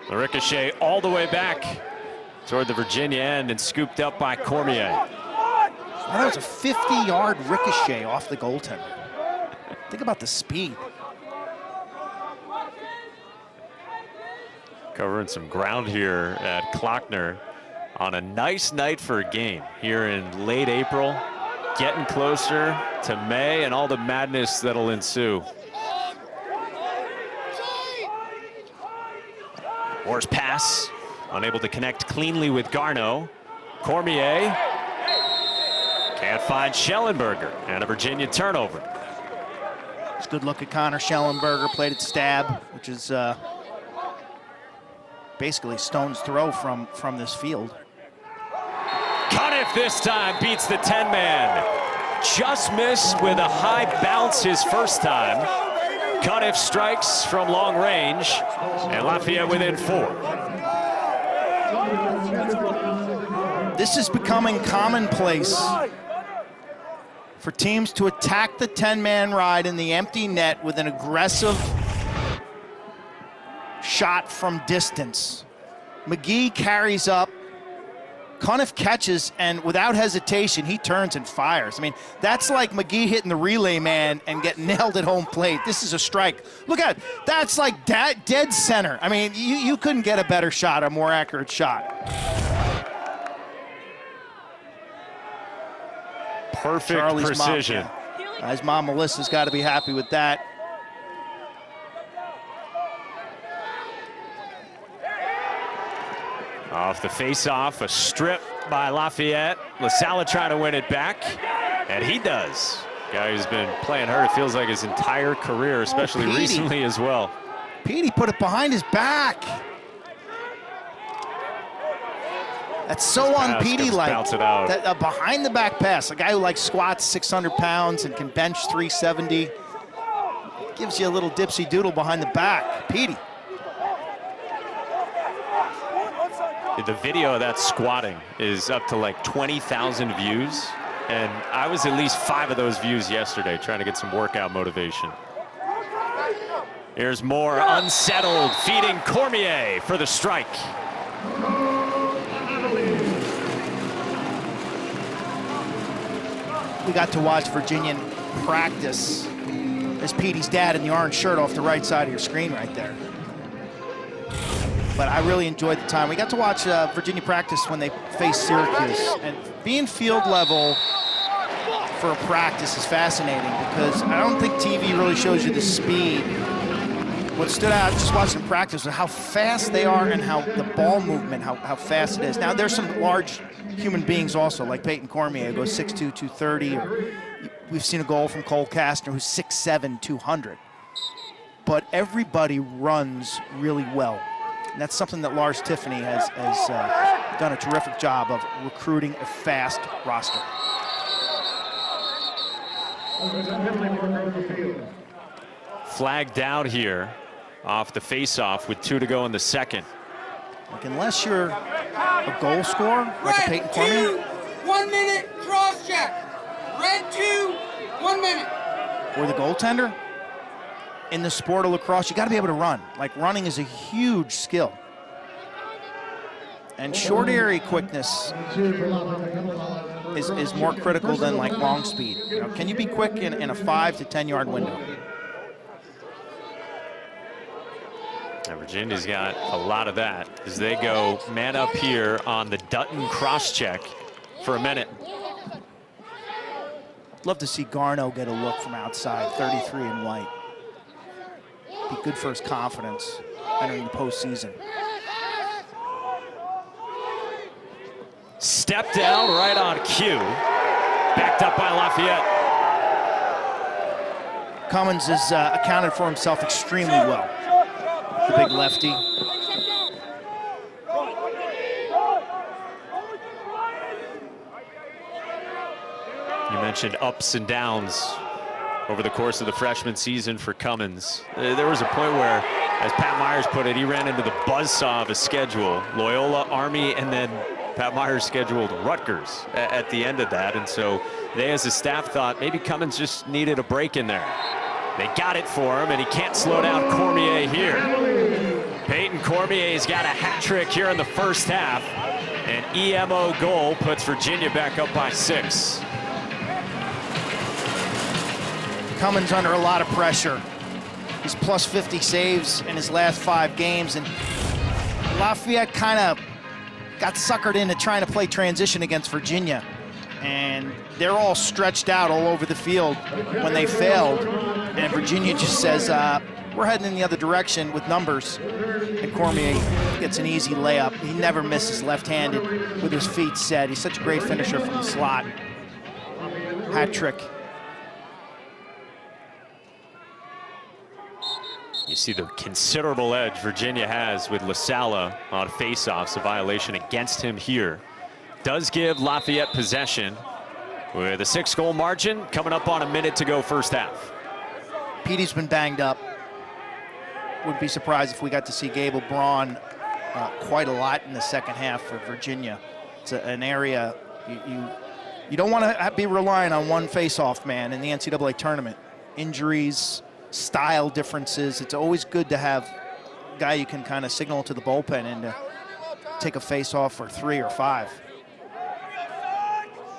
The ricochet all the way back toward the Virginia end and scooped up by Cormier. That was a 50-yard ricochet off the goaltender. Think about the speed. Covering some ground here at Klockner on a nice night for a game here in late April, getting closer to May and all the madness that'll ensue. Moore's pass, unable to connect cleanly with Garneau. Cormier can't find Schellenberger, and a Virginia turnover. It's a good look at Connor Schellenberger, played at Stab, which is basically stone's throw from this field. Cuniff this time beats the 10-man. Just missed with a high bounce his first time. Cuniff strikes from long range, and Lafayette within 4. This is becoming commonplace for teams to attack the 10-man ride in the empty net with an aggressive shot from distance. McGee carries up, Cuniff catches, and without hesitation, he turns and fires. I mean, that's like McGee hitting the relay man and getting nailed at home plate. This is a strike. Look at it. That's like dead center. I mean, you couldn't get a better shot, a more accurate shot. Perfect Charlie's precision. Mom, his mom, Melissa's got to be happy with that. Off the face-off, a strip by Lafayette. LaSala trying to win it back, and he does. Guy who's been playing hurt, it feels like his entire career, especially recently as well. Petey put it behind his back. That's so on Petey-like. That behind the back pass, a guy who like squats 600 pounds and can bench 370. Gives you a little dipsy doodle behind the back. Petey. The video of that squatting is up to like 20,000 views, and I was at least 5 of those views yesterday trying to get some workout motivation. Here's Moore, unsettled, feeding Cormier for the strike. We got to watch Virginian practice. There's Petey's dad in the orange shirt off the right side of your screen right there. But I really enjoyed the time. We got to watch Virginia practice when they faced Syracuse. And being field level for a practice is fascinating because I don't think TV really shows you the speed. What stood out just watching practice was how fast they are and how the ball movement, how fast it is. Now, there's some large human beings also, like Peyton Cormier, who goes 6'2", 230. Or we've seen a goal from Cole Kastner, who's 6'7", 200. But everybody runs really well. And that's something that Lars Tiffany has done a terrific job of recruiting a fast roster. Flag down here off the face-off with 2 to go in the second. Like unless you're a goal scorer, like a Peyton Cormier. 1 minute, cross check. Red 2, 1 minute. Or the goaltender. In the sport of lacrosse, you got to be able to run. Like, running is a huge skill. And short area quickness is more critical than like long speed. You know, can you be quick in a 5 to 10 yard window? And Virginia's got a lot of that as they go man up here on the Dutton cross check for a minute. Love to see Garneau get a look from outside, 33 in white. Be good for his confidence entering the postseason. Step down right on cue. Backed up by Lafayette. Cummins has accounted for himself extremely well. The big lefty. You mentioned ups and downs over the course of the freshman season for Cummins. There was a point where, as Pat Myers put it, he ran into the buzzsaw of a schedule. Loyola, Army, and then Pat Myers scheduled Rutgers at the end of that. And so they, as a staff, thought maybe Cummins just needed a break in there. They got it for him, and he can't slow down Cormier here. Peyton Cormier's got a hat trick here in the first half. An EMO goal puts Virginia back up by 6. Cummins under a lot of pressure. He's plus 50 saves in his last 5 games, and Lafayette kind of got suckered into trying to play transition against Virginia. And they're all stretched out all over the field when they failed. And Virginia just says, we're heading in the other direction with numbers. And Cormier gets an easy layup. He never misses left-handed with his feet set. He's such a great finisher from the slot. Hat trick. You see the considerable edge Virginia has with LaSala on faceoffs, a violation against him here. Does give Lafayette possession with a 6-goal margin coming up on a minute to go first half. Petey's been banged up. Wouldn't be surprised if we got to see Gable Braun quite a lot in the second half for Virginia. It's an area you don't want to be relying on one faceoff man in the NCAA tournament. Injuries, style differences. It's always good to have a guy you can kind of signal to the bullpen and to take a face-off for 3 or 5.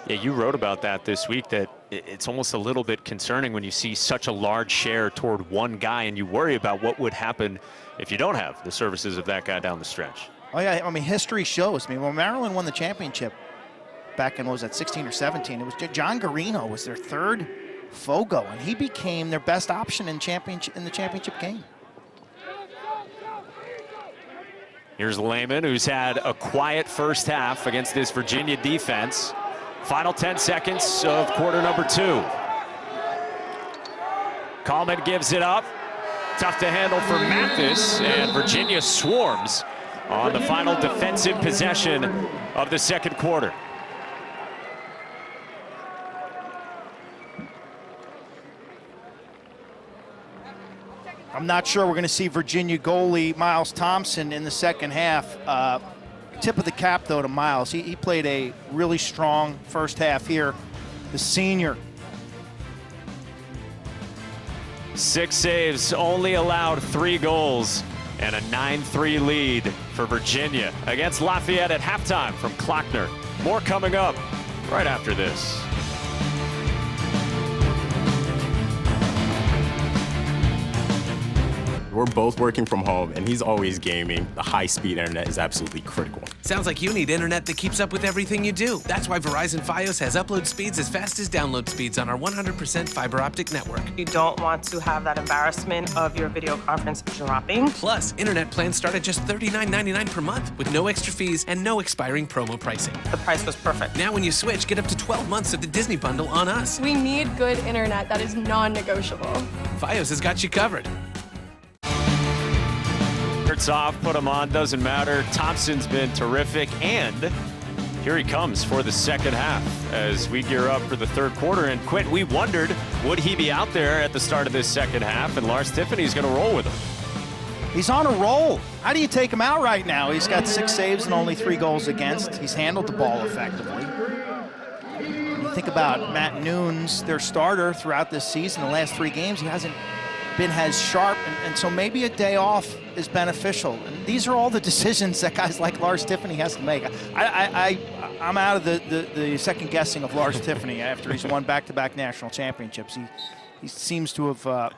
Yeah, you wrote about that this week, that it's almost a little bit concerning when you see such a large share toward one guy and you worry about what would happen if you don't have the services of that guy down the stretch. Oh yeah, I mean, history shows. I mean, when Maryland won the championship back in, what was that, 16 or 17, it was John Garino was their 3rd Fogo, and he became their best option in the championship game. Here's Lehman, who's had a quiet first half against this Virginia defense. Final 10 seconds of quarter number 2. Coleman gives it up. Tough to handle for Mathis, and Virginia swarms on the final defensive possession of the second quarter. I'm not sure we're going to see Virginia goalie Miles Thompson in the second half. Tip of the cap, though, to Miles. He played a really strong first half here. The senior. 6 saves, only allowed 3 goals, and a 9-3 lead for Virginia against Lafayette at halftime from Klockner. More coming up right after this. We're both working from home, and he's always gaming. The high-speed internet is absolutely critical. Sounds like you need internet that keeps up with everything you do. That's why Verizon Fios has upload speeds as fast as download speeds on our 100% fiber optic network. You don't want to have that embarrassment of your video conference dropping. Plus, internet plans start at just $39.99 per month with no extra fees and no expiring promo pricing. The price was perfect. Now when you switch, get up to 12 months of the Disney bundle on us. We need good internet that is non-negotiable. Fios has got you covered. Off, put him on, doesn't matter. Thompson's been terrific, and here he comes for the second half as we gear up for the third quarter. And Quint, we wondered, would he be out there at the start of this second half? And Lars Tiffany's going to roll with him. He's on a roll. How do you take him out right now? He's got 6 saves and only 3 goals against. He's handled the ball effectively. You think about Matt Nunes, their starter throughout this season, the last 3 games, he hasn't been as sharp, and so maybe a day off is beneficial. And these are all the decisions that guys like Lars Tiffany has to make. I'm out of the second guessing of Lars Tiffany after he's won back-to-back national championships. He seems to have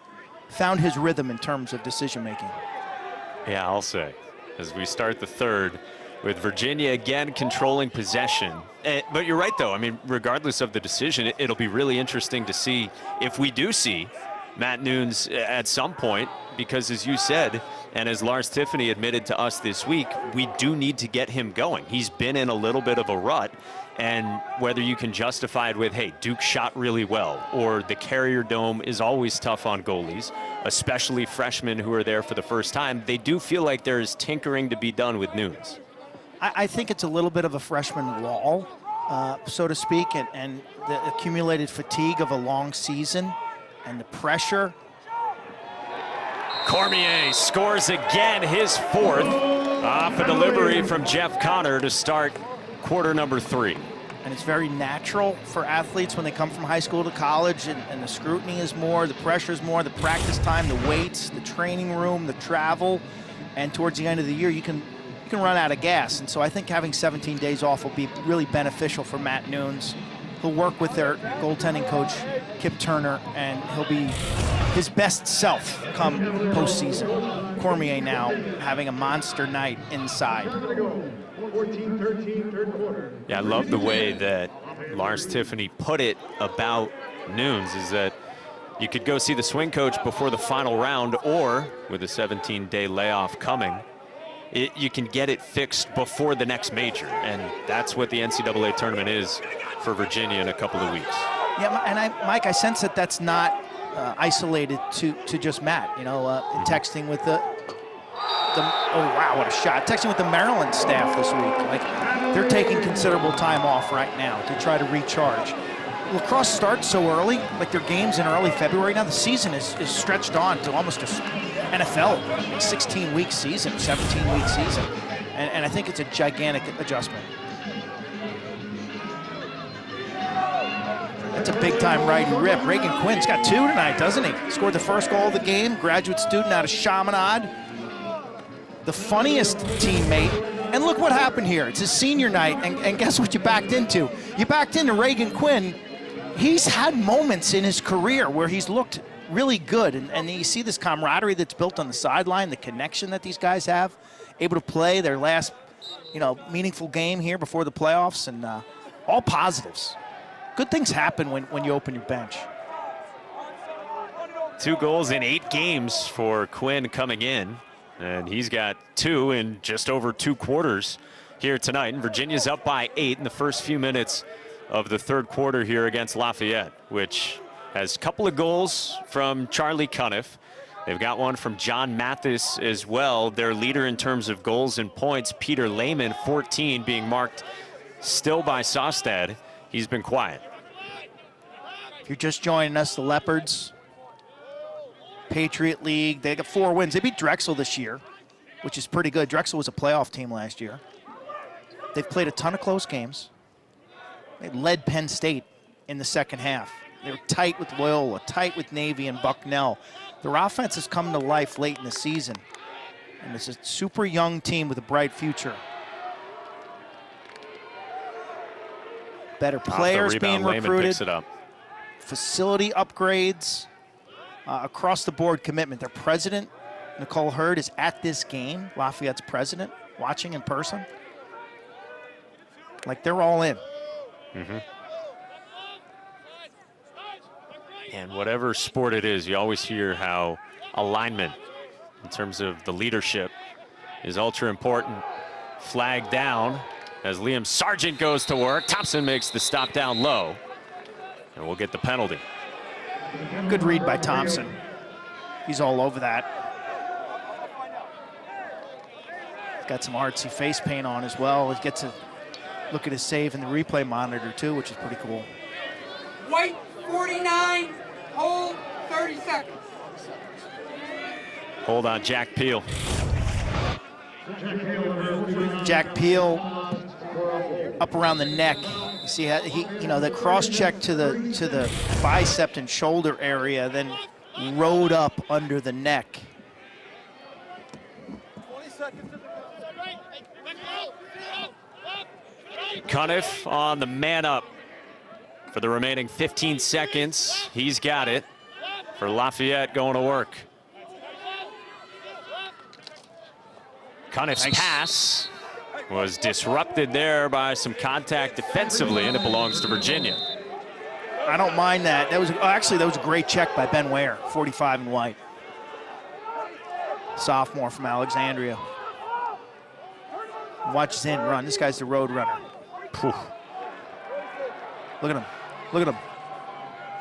found his rhythm in terms of decision-making. Yeah, I'll say, as we start the third, with Virginia again controlling possession. But you're right, though. I mean, regardless of the decision, it'll be really interesting to see if we do see Matt Nunes at some point, because as you said, and as Lars Tiffany admitted to us this week, we do need to get him going. He's been in a little bit of a rut, and whether you can justify it with, hey, Duke shot really well, or the Carrier Dome is always tough on goalies, especially freshmen who are there for the first time, they do feel like there is tinkering to be done with Nunes. I think it's a little bit of a freshman lull, so to speak, and the accumulated fatigue of a long season and the pressure. Cormier scores again, his 4th, off a delivery from Jeff Connor to start quarter number 3. And it's very natural for athletes when they come from high school to college, and the scrutiny is more, the pressure is more, the practice time, the weights, the training room, the travel, and towards the end of the year, you can run out of gas. And so I think having 17 days off will be really beneficial for Matt Nunes. He'll work with their goaltending coach, Kip Turner, and he'll be his best self come postseason. Cormier now having a monster night inside. Yeah, I love the way that Lars Tiffany put it about Nunes, is that you could go see the swing coach before the final round, or with a 17-day layoff coming, you can get it fixed before the next major, and that's what the NCAA tournament is for Virginia in a couple of weeks. Yeah, and Mike, I sense that that's not isolated to just Matt. You know, texting with the oh wow, what a shot! Texting with the Maryland staff this week. Like, they're taking considerable time off right now to try to recharge. Lacrosse starts so early, like their games in early February. Now the season is stretched on to almost a NFL 16-week season, 17-week season, and I think it's a gigantic adjustment. That's a big-time righty rip. Reagan Quinn's got 2 tonight, doesn't he? Scored the first goal of the game, graduate student out of Chaminade. The funniest teammate. And look what happened here. It's his senior night, and guess what you backed into? You backed into Reagan Quinn. He's had moments in his career where he's looked really good, and you see this camaraderie that's built on the sideline, the connection that these guys have, able to play their last, meaningful game here before the playoffs, and all positives. Good things happen when you open your bench. 2 goals in 8 games for Quinn coming in, and he's got 2 in just over 2 quarters here tonight. And Virginia's up by 8 in the first few minutes of the third quarter here against Lafayette, which has a couple of goals from Charlie Cuniff. They've got one from John Mathis as well. Their leader in terms of goals and points, Peter Lehman, 14, being marked still by Sostad. He's been quiet. If you're just joining us, the Leopards, Patriot League, they got 4 wins. They beat Drexel this year, which is pretty good. Drexel was a playoff team last year. They've played a ton of close games. They led Penn State in the second half. They were tight with Loyola, tight with Navy and Bucknell. Their offense has come to life late in the season. And it's a super young team with a bright future. Better players being recruited. Picks it up. Facility upgrades, across the board commitment. Their president, Nicole Hurd, is at this game, Lafayette's president, watching in person. Like, they're all in. Mm-hmm. And whatever sport it is, you always hear how alignment in terms of the leadership is ultra important. Flag down as Liam Sargent goes to work. Thompson makes the stop down low, and we'll get the penalty. Good read by Thompson. He's all over that. He's got some artsy face paint on as well. He gets a look at his save in the replay monitor too, which is pretty cool. White 49, hold 30 seconds. Hold on, Jack Peel. Jack Peel up around the neck. You see how the cross check to the bicep and shoulder area, then rode up under the neck. Cuniff on the man up for the remaining 15 seconds. He's got it for Lafayette going to work. Cuniff's pass was disrupted there by some contact defensively, and it belongs to Virginia. I don't mind that. That was a great check by Ben Ware, 45 in white. Sophomore from Alexandria. Watch Zinn run. This guy's the road runner. Whew. Look at him. Look at him.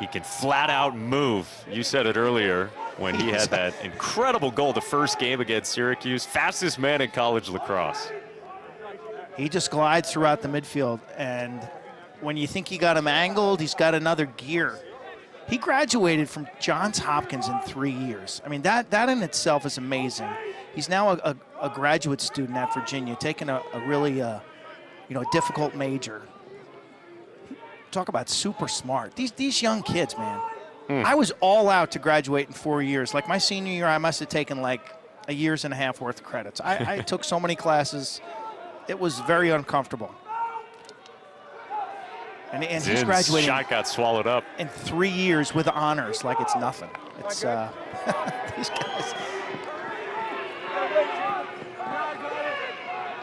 He can flat out move. You said it earlier when he had that incredible goal the first game against Syracuse. Fastest man in college lacrosse. He just glides throughout the midfield, and when you think you got him angled, he's got another gear. He graduated from Johns Hopkins in 3 years. I mean, that in itself is amazing. He's now a graduate student at Virginia, taking a really difficult major. Talk about super smart. These young kids, man. I was all out to graduate in 4 years. Like my senior year, I must have taken like a year's and a half worth of credits. I took so many classes. It was very uncomfortable. And he's graduating. Shot got swallowed up in 3 years with honors, like it's nothing. It's these guys.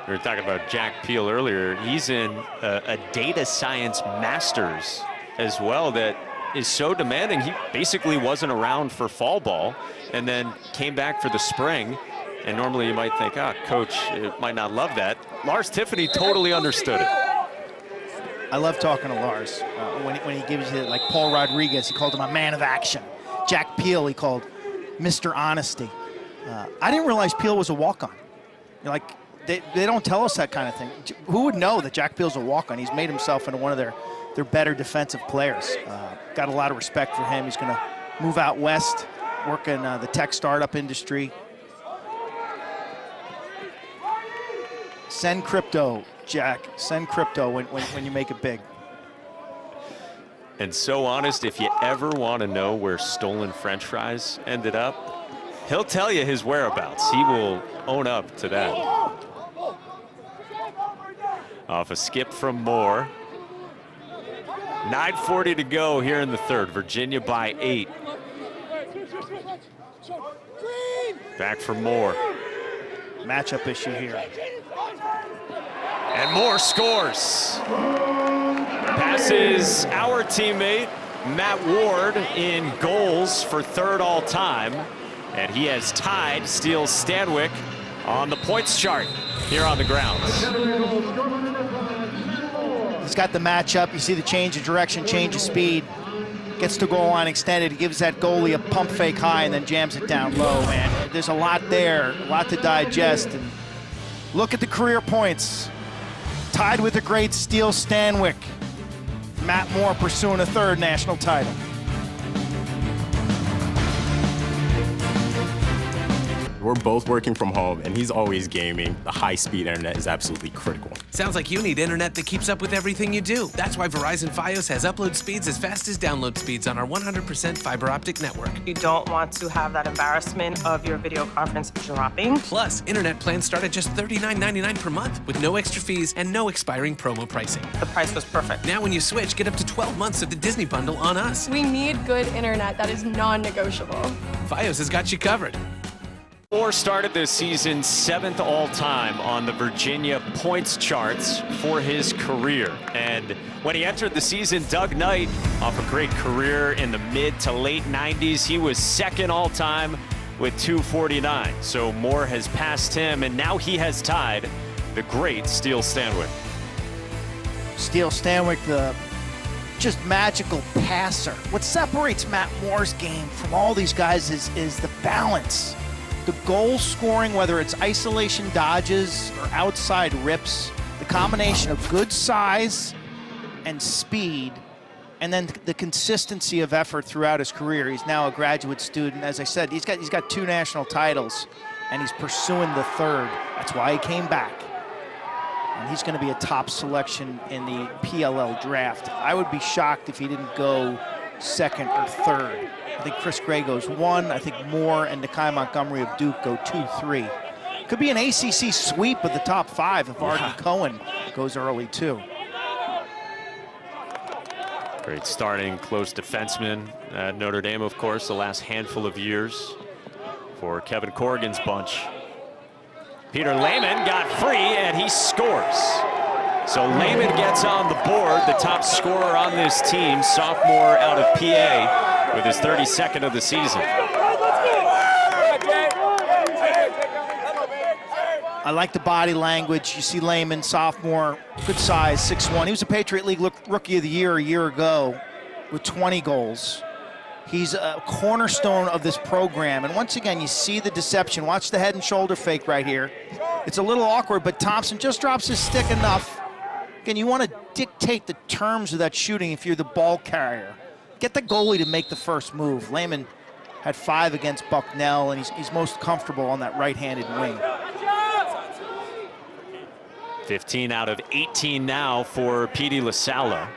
We were talking about Jack Peel earlier. He's in a data science master's as well that is so demanding. He basically wasn't around for fall ball and then came back for the spring. And normally you might think, coach might not love that. Lars Tiffany totally understood it. I love talking to Lars. When he gives you, like Paul Rodriguez, he called him a man of action. Jack Peel, he called Mr. Honesty. I didn't realize Peel was a walk-on. Like, they don't tell us that kind of thing. Who would know that Jack Peel's a walk-on? He's made himself into one of their better defensive players. Got a lot of respect for him. He's going to move out west, work in the tech startup industry. Send crypto, Jack. Send crypto when you make it big. And so honest, if you ever want to know where stolen French fries ended up, he'll tell you his whereabouts. He will own up to that. Off a skip from Moore. 9:40 to go here in the third. Virginia by 8. Back for Moore. Matchup issue here. And Moore scores. Passes our teammate, Matt Ward, in goals for third all time. And he has tied Steele Stanwyck on the points chart here on the grounds. He's got the matchup. You see the change of direction, change of speed. Gets to goal line extended. He gives that goalie a pump fake high and then jams it down low, man. There's a lot there, a lot to digest. And look at the career points. Tied with the great Steele Stanwyck. Matt Moore pursuing a third national title. We're both working from home, and he's always gaming. The high-speed internet is absolutely critical. Sounds like you need internet that keeps up with everything you do. That's why Verizon Fios has upload speeds as fast as download speeds on our 100% fiber optic network. You don't want to have that embarrassment of your video conference dropping. Plus, internet plans start at just $39.99 per month with no extra fees and no expiring promo pricing. The price was perfect. Now when you switch, get up to 12 months of the Disney bundle on us. We need good internet that is non-negotiable. Fios has got you covered. Moore started this season 7th all-time on the Virginia points charts for his career. And when he entered the season, Doug Knight, off a great career in the mid to late 90s, he was 2nd all-time with 249. So Moore has passed him, and now he has tied the great Steele Stanwyck. Steele Stanwyck, the just magical passer. What separates Matt Moore's game from all these guys is the balance. The goal scoring, whether it's isolation dodges or outside rips, the combination of good size and speed, and then the consistency of effort throughout his career. He's now a graduate student. As I said, he's got 2 national titles, and he's pursuing the third. That's why he came back. And he's going to be a top selection in the PLL draft. I would be shocked if he didn't go second or third. I think Chris Gray goes 1. I think Moore and Nakai Montgomery of Duke go 2, 3. Could be an ACC sweep of the top 5 if Arden Cohen goes early too. Great starting close defenseman at Notre Dame, of course, the last handful of years for Kevin Corrigan's bunch. Peter Lehman got free, and he scores. So Lehman gets on the board, the top scorer on this team, sophomore out of PA, with his 32nd of the season. I like the body language. You see Lehman, sophomore, good size, 6'1". He was a Patriot League Rookie of the Year a year ago with 20 goals. He's a cornerstone of this program. And once again, you see the deception. Watch the head and shoulder fake right here. It's a little awkward, but Thompson just drops his stick enough. Again, you want to dictate the terms of that shooting if you're the ball carrier. Get the goalie to make the first move. Lehman had 5 against Bucknell, and he's most comfortable on that right-handed wing. 15 out of 18 now for Petey LaSalla,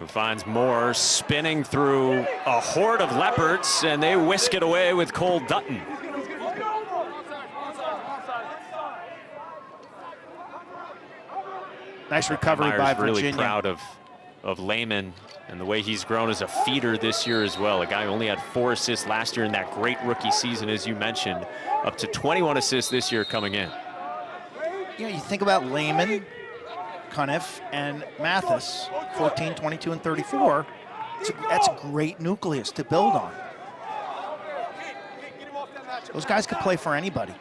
who finds Moore spinning through a horde of Leopards, and they whisk it away with Cole Dutton. Nice recovery by Virginia. Really proud of Lehman and the way he's grown as a feeder this year as well. A guy who only had 4 assists last year in that great rookie season, as you mentioned, up to 21 assists this year coming in. You know, you think about Lehman, Cuniff, and Mathis, 14, 22, and 34. That's a great nucleus to build on. Those guys could play for anybody.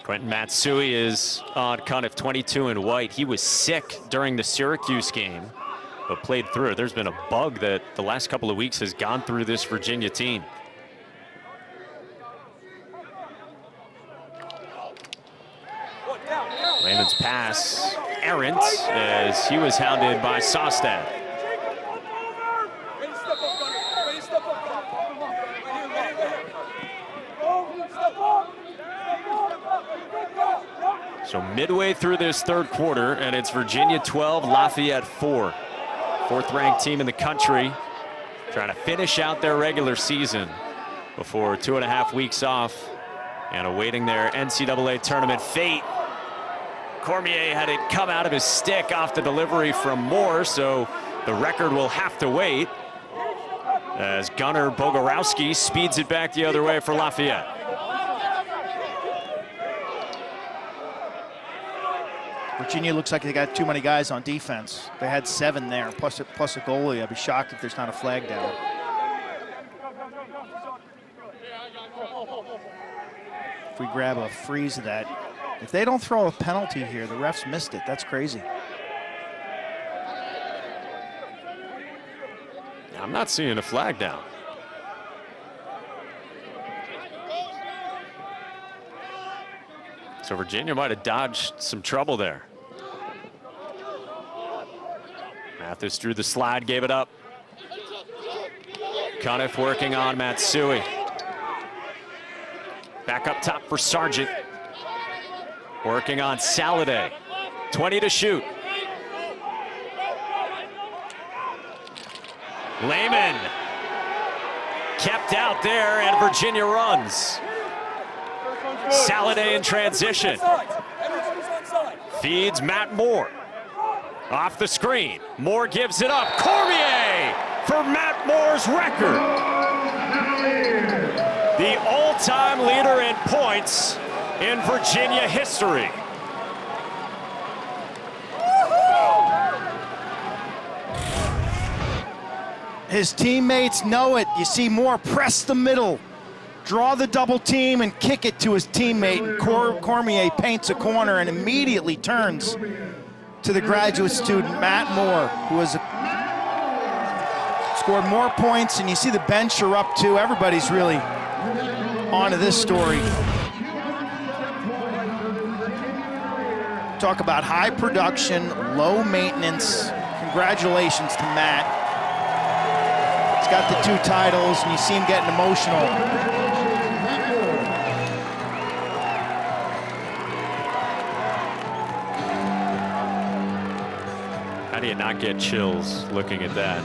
Quentin Matsui is on Cuniff, 22 in white. He was sick during the Syracuse game, but played through it. There's been a bug that the last couple of weeks has gone through this Virginia team. Lehman's pass errant as he was hounded by Sostad. So midway through this third quarter, and it's Virginia 12, Lafayette 4. 4th-ranked team in the country, trying to finish out their regular season before 2.5 weeks off and awaiting their NCAA tournament fate. Cormier had it come out of his stick off the delivery from Moore, so the record will have to wait as Gunnar Bogorowski speeds it back the other way for Lafayette. Virginia looks like they got too many guys on defense. They had 7 there, plus a goalie. I'd be shocked if there's not a flag down. If we grab a freeze of that, if they don't throw a penalty here, the refs missed it. That's crazy. I'm not seeing a flag down. So Virginia might have dodged some trouble there. Mathis drew the slide, gave it up. Cuniff working on Matsui. Back up top for Sargent. Working on Saladay. 20 to shoot. Lehman kept out there, and Virginia runs. Saladay in transition. Feeds Matt Moore. Off the screen. Moore gives it up. Cormier for Matt Moore's record. The all-time leader in points in Virginia history. His teammates know it. You see Moore press the middle, draw the double team, and kick it to his teammate. And Cormier paints a corner and immediately turns to the graduate student, Matt Moore, who has scored more points, and you see the bench are up too. Everybody's really onto this story. Talk about high production, low maintenance. Congratulations to Matt. He's got the 2 titles, and you see him getting emotional. do you not get chills looking at that?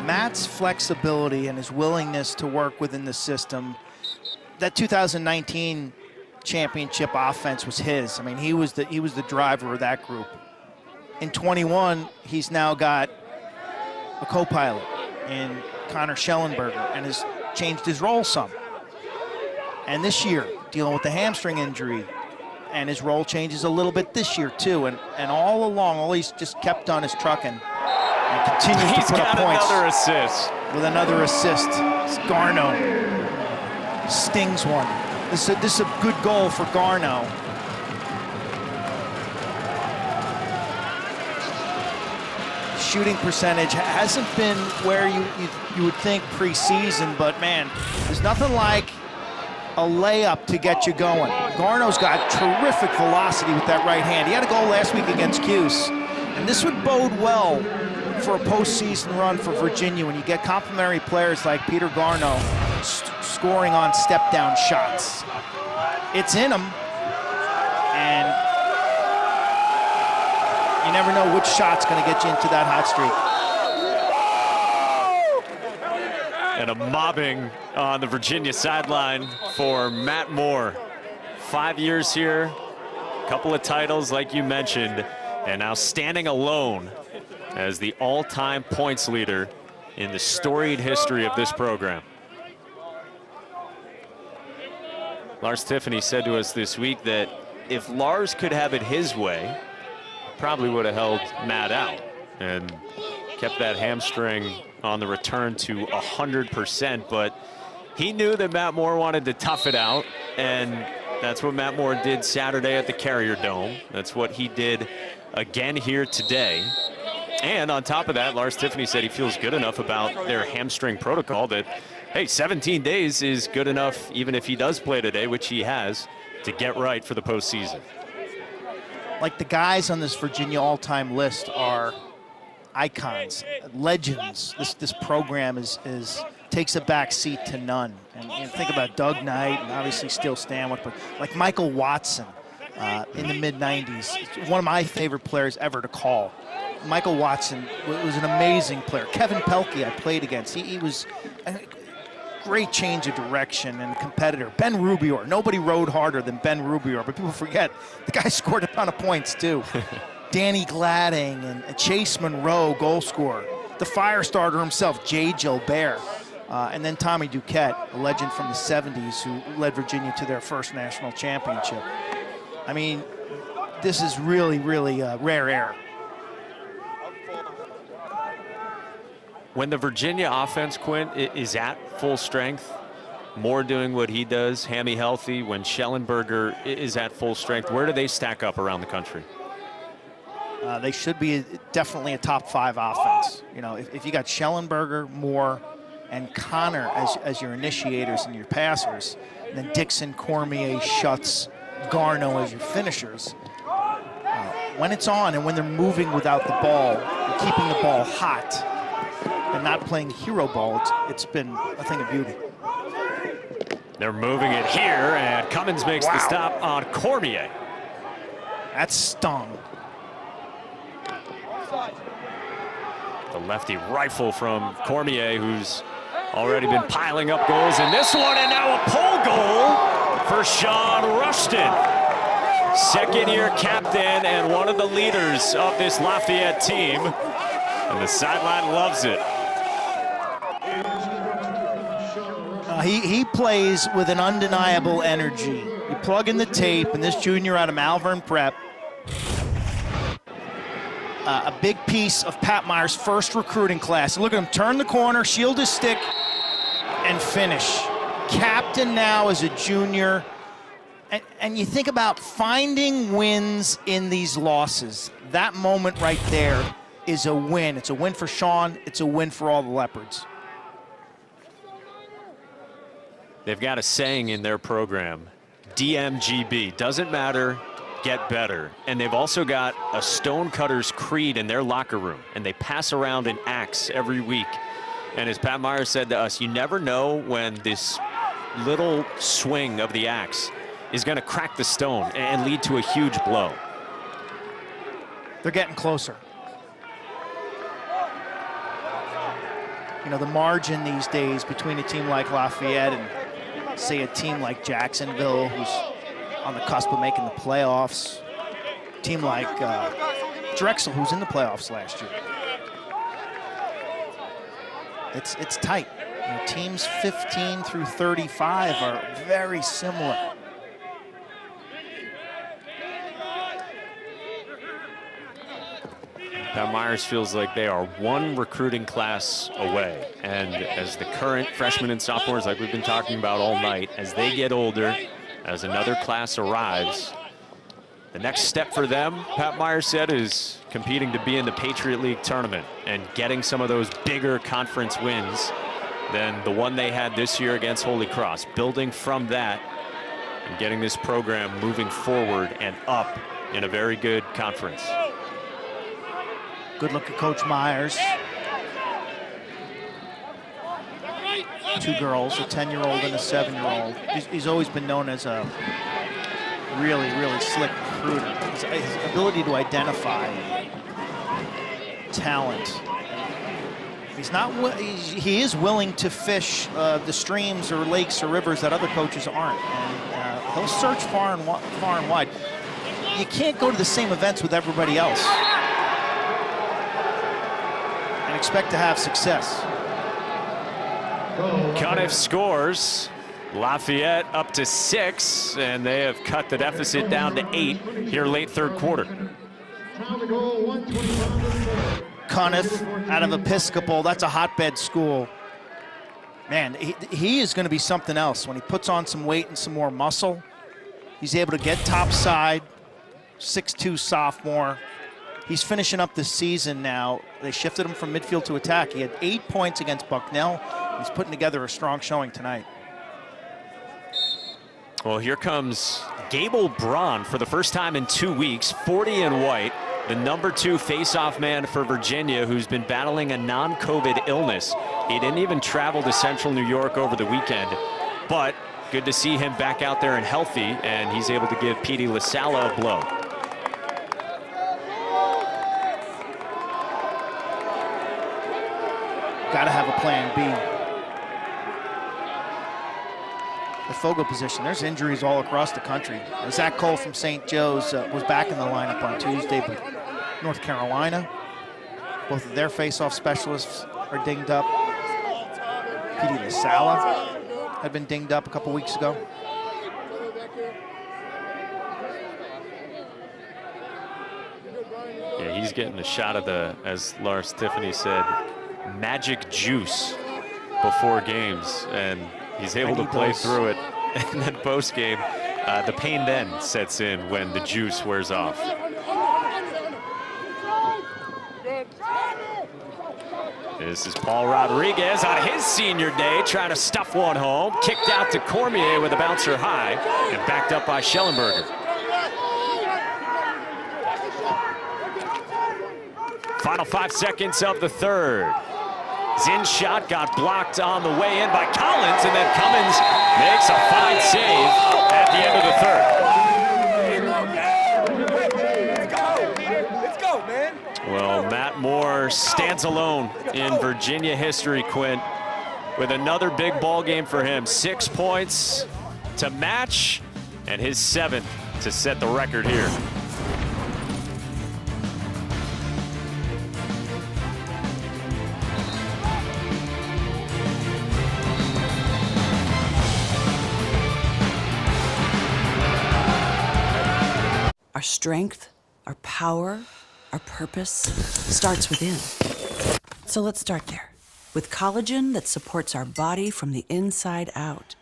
Matt's flexibility and his willingness to work within the system, that 2019 championship offense was his. I mean, he was the driver of that group. In 21, he's now got a co-pilot in Connor Schellenberger and has changed his role some. And this year, dealing with the hamstring injury, and his role changes a little bit this year too. And all along, all he's just kept on is trucking and continues to put up points. He's got another assist. With another assist. Garno stings one. This is a good goal for Garno. Shooting percentage hasn't been where you would think preseason, but man, there's nothing like a layup to get you going. Garno's got terrific velocity with that right hand. He had a goal last week against Cuse, and this would bode well for a postseason run for Virginia when you get complimentary players like Peter Garno scoring on step-down shots. It's in him, and you never know which shot's going to get you into that hot streak. And a mobbing on the Virginia sideline for Matt Moore. 5 years here, a couple of titles like you mentioned, and now standing alone as the all-time points leader in the storied history of this program. Lars Tiffany said to us this week that if Lars could have it his way, probably would have held Matt out and kept that hamstring on the return to 100%, but he knew that Matt Moore wanted to tough it out, and that's what Matt Moore did Saturday at the Carrier Dome. That's what he did again here today. And on top of that, Lars Tiffany said he feels good enough about their hamstring protocol that, hey, 17 days is good enough, even if he does play today, which he has, to get right for the postseason. Like the guys on this Virginia all-time list are icons, legends. This program takes a back seat to none. And think about Doug Knight and obviously Steele Stanwick, but like Michael Watson in the mid-90s, one of my favorite players ever to call. Michael Watson was an amazing player. Kevin Pelkey I played against. He was a great change of direction and competitor. Ben Rubior, nobody rode harder than Ben Rubior, but people forget the guy scored a ton of points too. Danny Gladding and Chase Monroe, goal scorer. The fire starter himself, Jay Gilbert. And then Tommy Duquette, a legend from the 70s who led Virginia to their first national championship. I mean, this is really, really rare air. When the Virginia offense, Quint, is at full strength, Moore doing what he does, Hammy healthy, when Schellenberger is at full strength, where do they stack up around the country? They should be definitely a top 5 offense. You know, if you got Schellenberger, Moore, and Connor as your initiators and your passers, and then Dixon, Cormier, Schutz, Garno as your finishers. When it's on and when they're moving without the ball, and keeping the ball hot, and not playing hero ball, it's been a thing of beauty. They're moving it here, and Cummins makes the stop on Cormier. That stung. The lefty rifle from Cormier, who's already been piling up goals in this one, and now a pole goal for Sean Rushton. Second-year captain and one of the leaders of this Lafayette team, and the sideline loves it. He plays with an undeniable energy. You plug in the tape, and this junior out of Malvern Prep, a big piece of Pat Meyer's first recruiting class. Look at him turn the corner, shield his stick, and finish. Captain now as a junior. And you think about finding wins in these losses. That moment right there is a win. It's a win for Sean. It's a win for all the Leopards. They've got a saying in their program, DMGB, doesn't matter, get better. And they've also got a Stonecutter's Creed in their locker room, and they pass around an axe every week. And as Pat Meyer said to us, you never know when this little swing of the axe is going to crack the stone and lead to a huge blow. They're getting closer. You know, the margin these days between a team like Lafayette and, say, a team like Jacksonville, who's on the cusp of making the playoffs, a team like Drexel, who's in the playoffs last year. It's tight. You know, teams 15 through 35 are very similar. Pat Myers feels like they are one recruiting class away. And as the current freshmen and sophomores, like we've been talking about all night, as they get older, as another class arrives, the next step for them, Pat Myers said, is competing to be in the Patriot League tournament and getting some of those bigger conference wins than the one they had this year against Holy Cross. Building from that and getting this program moving forward and up in a very good conference. Good look at Coach Myers. Two girls, a 10-year-old and a 7-year-old. He's always been known as a really, really slick recruiter. His ability to identify talent. He is willing to fish the streams or lakes or rivers that other coaches aren't. And he'll search far and wide. You can't go to the same events with everybody else and expect to have success. Cuniff scores. Lafayette up to 6, and they have cut the deficit down to 8 here late third quarter. Cuniff out of Episcopal, that's a hotbed school. Man, he is going to be something else when he puts on some weight and some more muscle. He's able to get topside, 6'2" sophomore. He's finishing up the season now. They shifted him from midfield to attack. He had 8 points against Bucknell. He's putting together a strong showing tonight. Well, here comes Gable Braun for the first time in 2 weeks, 40 in white, the number 2 face-off man for Virginia, who's been battling a non-COVID illness. He didn't even travel to Central New York over the weekend, but good to see him back out there and healthy, and he's able to give Petey LaSala a blow. Got to have a plan B. The Fogo position, there's injuries all across the country. Zach Cole from St. Joe's was back in the lineup on Tuesday, but North Carolina, both of their face-off specialists are dinged up. Petey LaSala had been dinged up a couple weeks ago. Yeah, he's getting a shot of the, as Lars Tiffany said, magic juice before games, and he's able to play through it. And then post game, the pain then sets in when the juice wears off. This is Paul Rodriguez on his senior day, trying to stuff one home. Kicked out to Cormier with a bouncer high and backed up by Schellenberger. Final 5 seconds of the third. Zinn shot got blocked on the way in by Collins, and then Cummins makes a fine save at the end of the third. Let's go, man. Well, Matt Moore stands alone in Virginia history, Quint, with another big ball game for him. 6 points to match, and his 7th to set the record here. Our strength, our power, our purpose starts within. So let's start there, with collagen that supports our body from the inside out.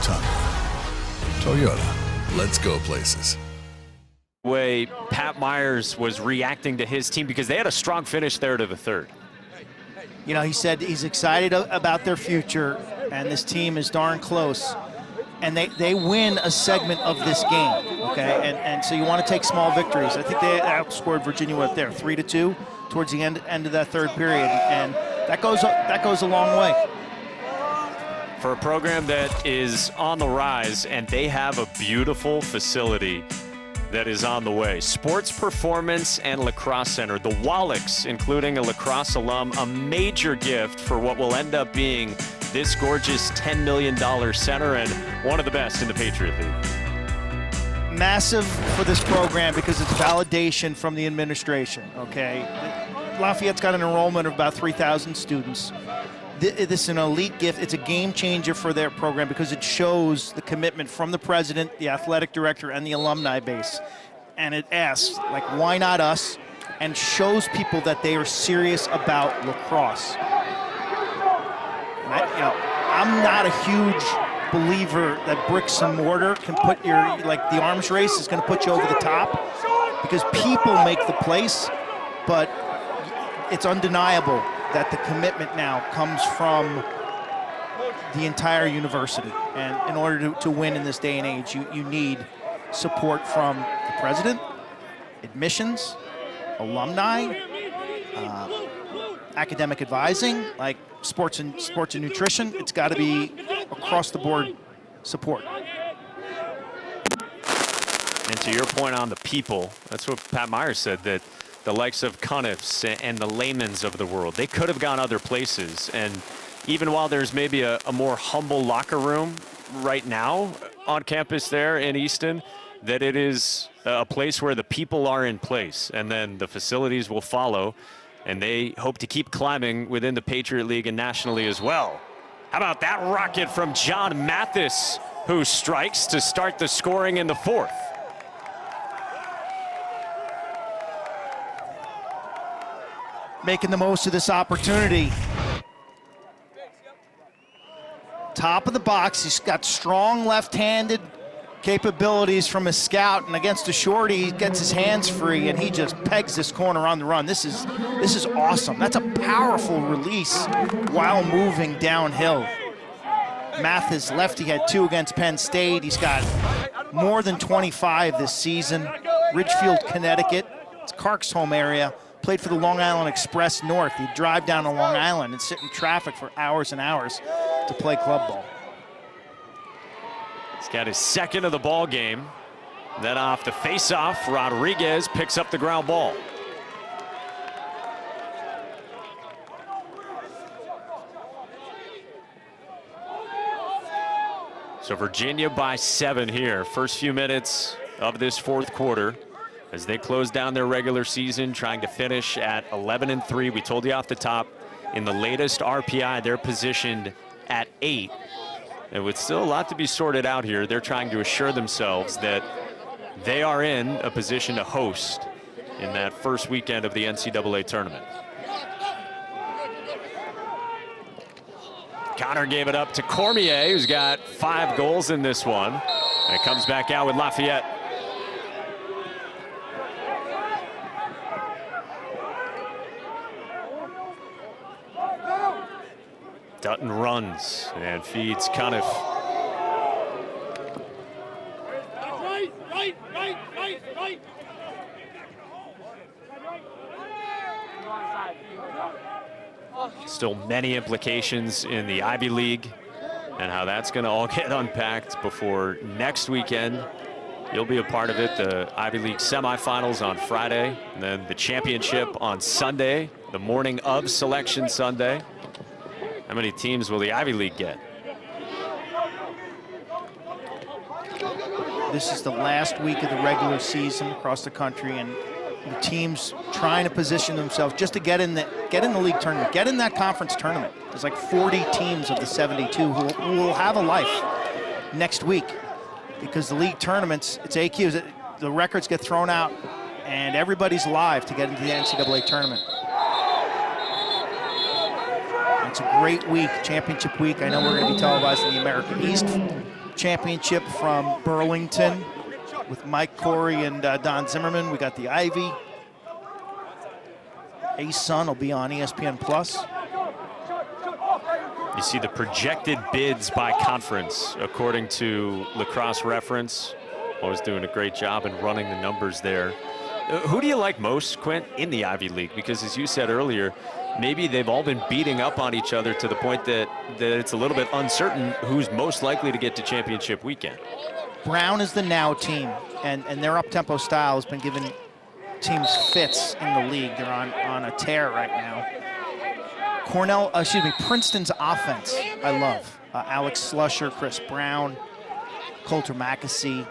Tundra. Toyota, let's go places. Way Pat Myers was reacting to his team because they had a strong finish there to the third. You know, he said he's excited about their future, and this team is darn close. And they win a segment of this game, okay? And so you want to take small victories. I think they outscored Virginia what there, 3-2 towards the end of that third period, and that goes a long way. For a program that is on the rise, and they have a beautiful facility that is on the way. Sports Performance and Lacrosse Center, the Wallachs, including a lacrosse alum, a major gift for what will end up being this gorgeous $10 million center and one of the best in the Patriot League. Massive for this program because it's validation from the administration, okay? Lafayette's got an enrollment of about 3,000 students. This is an elite gift. It's a game changer for their program because it shows the commitment from the president, the athletic director, and the alumni base. And it asks, like, why not us? And shows people that they are serious about lacrosse. I'm not a huge believer that bricks and mortar can put your, like the arms race is going to put you over the top because people make the place, but it's undeniable that the commitment now comes from the entire university. And in order to win in this day and age, you need support from the president, admissions, alumni, academic advising, like sports and nutrition. It's got to be across the board support. And to your point on the people, that's what Pat Myers said, that the likes of Cuniffs and the Laymans of the world, they could have gone other places. And even while there's maybe a more humble locker room right now on campus there in Easton, that it is a place where the people are in place, and then the facilities will follow, and they hope to keep climbing within the Patriot League and nationally as well. How about that rocket from John Mathis, who strikes to start the scoring in the fourth? Making the most of this opportunity. Top of the box, he's got strong left-handed capabilities from a scout, and against a shorty, he gets his hands free and he just pegs this corner on the run. This is awesome. That's a powerful release while moving downhill. Mathis lefty had 2 against Penn State. He's got more than 25 this season. Ridgefield, Connecticut. It's Clark's home area. Played for the Long Island Express North. He'd drive down to Long Island and sit in traffic for hours and hours to play club ball. He's got his second of the ball game. Then off the face-off, Rodriguez picks up the ground ball. So Virginia by 7 here. First few minutes of this fourth quarter as they close down their regular season, trying to finish at 11-3. We told you off the top, in the latest RPI, they're positioned at 8. And with still a lot to be sorted out here, they're trying to assure themselves that they are in a position to host in that first weekend of the NCAA tournament. Connor gave it up to Cormier, who's got 5 goals in this one. And it comes back out with Lafayette. Dutton runs and feeds Cuniff. Right. Still many implications in the Ivy League and how that's going to all get unpacked before next weekend. You'll be a part of it. The Ivy League semifinals on Friday, and then the championship on Sunday, the morning of Selection Sunday. How many teams will the Ivy League get? This is the last week of the regular season across the country, and the teams trying to position themselves just to get in the league tournament, get in that conference tournament. There's like 40 teams of the 72 who will have a life next week, because the league tournaments, it's AQs, the records get thrown out, and everybody's live to get into the NCAA tournament. It's a great week, championship week. I know we're going to be televising the American East championship from Burlington with Mike Corey and Don Zimmerman. We got the Ivy. A-Sun will be on ESPN+. You see the projected bids by conference, according to Lacrosse Reference. Always doing a great job in running the numbers there. Who do you like most, Quint, in the Ivy League? Because as you said earlier, maybe they've all been beating up on each other to the point that it's a little bit uncertain who's most likely to get to championship weekend. Brown is the now team, and their up-tempo style has been giving teams fits in the league. They're on a tear right now. Princeton's offense, I love. Alex Slusher, Chris Brown, Coulter Mackesy.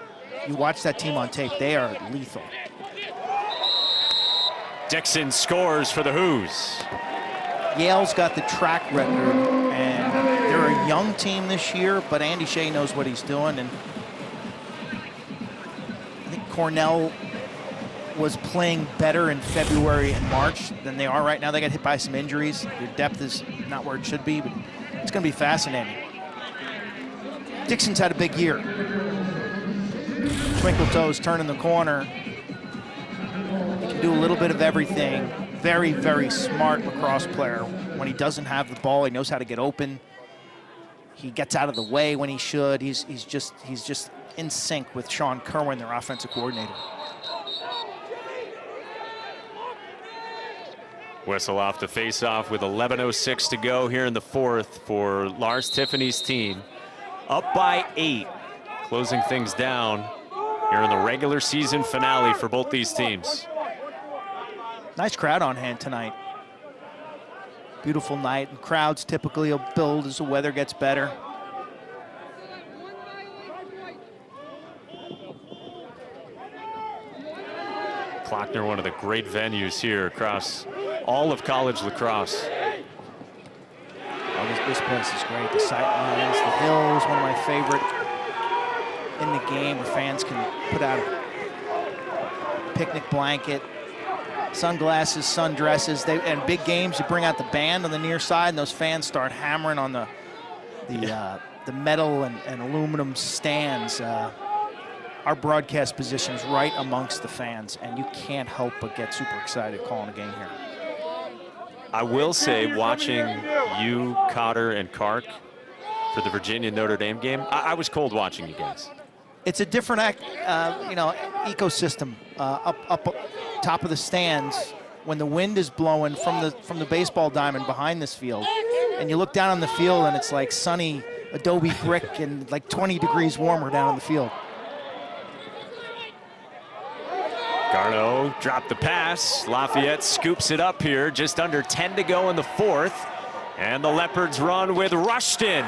You watch that team on tape, they are lethal. Dixon scores for the Who's. Yale's got the track record, and they're a young team this year, but Andy Shea knows what he's doing. And I think Cornell was playing better in February and March than they are right now. They got hit by some injuries. Their depth is not where it should be, but it's going to be fascinating. Dixon's had a big year. Twinkle Toes turning the corner. He can do a little bit of everything. Very, very smart lacrosse player. When he doesn't have the ball, he knows how to get open. He gets out of the way when he should. He's just in sync with Sean Kerwin, their offensive coordinator. Whistle off the face-off with 11:06 to go here in the fourth for Lars Tiffany's team. Up by 8, closing things down here in the regular season finale for both these teams. Nice crowd on hand tonight. Beautiful night, and crowds typically will build as the weather gets better. Klockner, one of the great venues here across all of college lacrosse. Oh, this place is great. The sightlines, the hills, one of my favorite in the game where fans can put out a picnic blanket, sunglasses, sundresses. And big games, you bring out the band on the near side, and those fans start hammering on the metal and aluminum stands. Our broadcast position is right amongst the fans, and you can't help but get super excited calling a game here. I will say, watching you, Cotter, and Kark for the Virginia-Notre Dame game, I was cold watching you guys. It's a different ecosystem up top of the stands when the wind is blowing from the baseball diamond behind this field, and you look down on the field and it's like sunny adobe brick and like 20 degrees warmer down on the field. Garneau dropped the pass. Lafayette scoops it up here. Just under 10 to go in the fourth. And the Leopards run with Rushton.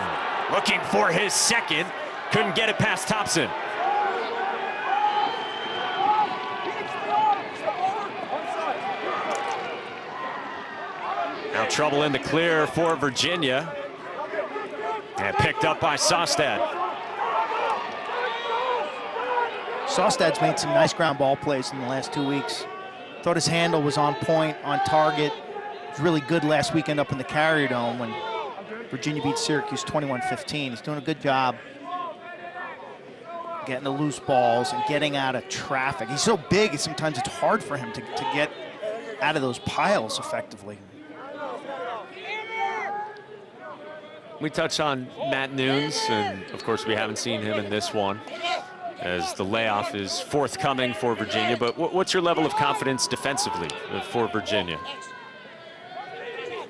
Looking for his second. Couldn't get it past Thompson. Now trouble in the clear for Virginia. And picked up by Sostad. Sostad's made some nice ground ball plays in the last 2 weeks. Thought his handle was on point, on target. It was really good last weekend up in the Carrier Dome when Virginia beat Syracuse 21-15. He's doing a good job getting the loose balls and getting out of traffic. He's so big, sometimes it's hard for him to get out of those piles effectively. We touched on Matt Nunes, and of course we haven't seen him in this one, as the layoff is forthcoming for Virginia. But what's your level of confidence defensively for Virginia?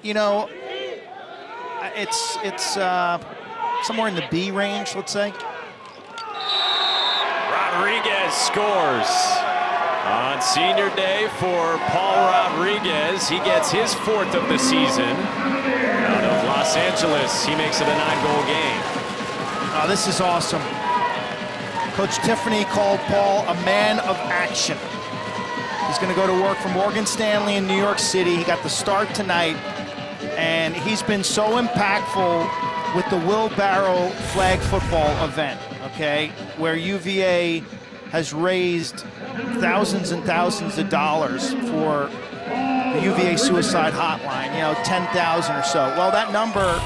You know, it's somewhere in the B range, let's say. Rodriguez scores on senior day for Paul Rodriguez. He gets his 4th of the season out of Los Angeles. He makes it a 9-goal game. Oh, this is awesome. Coach Tiffany called Paul a man of action. He's going to go to work for Morgan Stanley in New York City. He got the start tonight, and he's been so impactful with the wheelbarrow flag football event, okay, where UVA has raised thousands and thousands of dollars for the UVA suicide hotline, 10,000 or so. Well, that number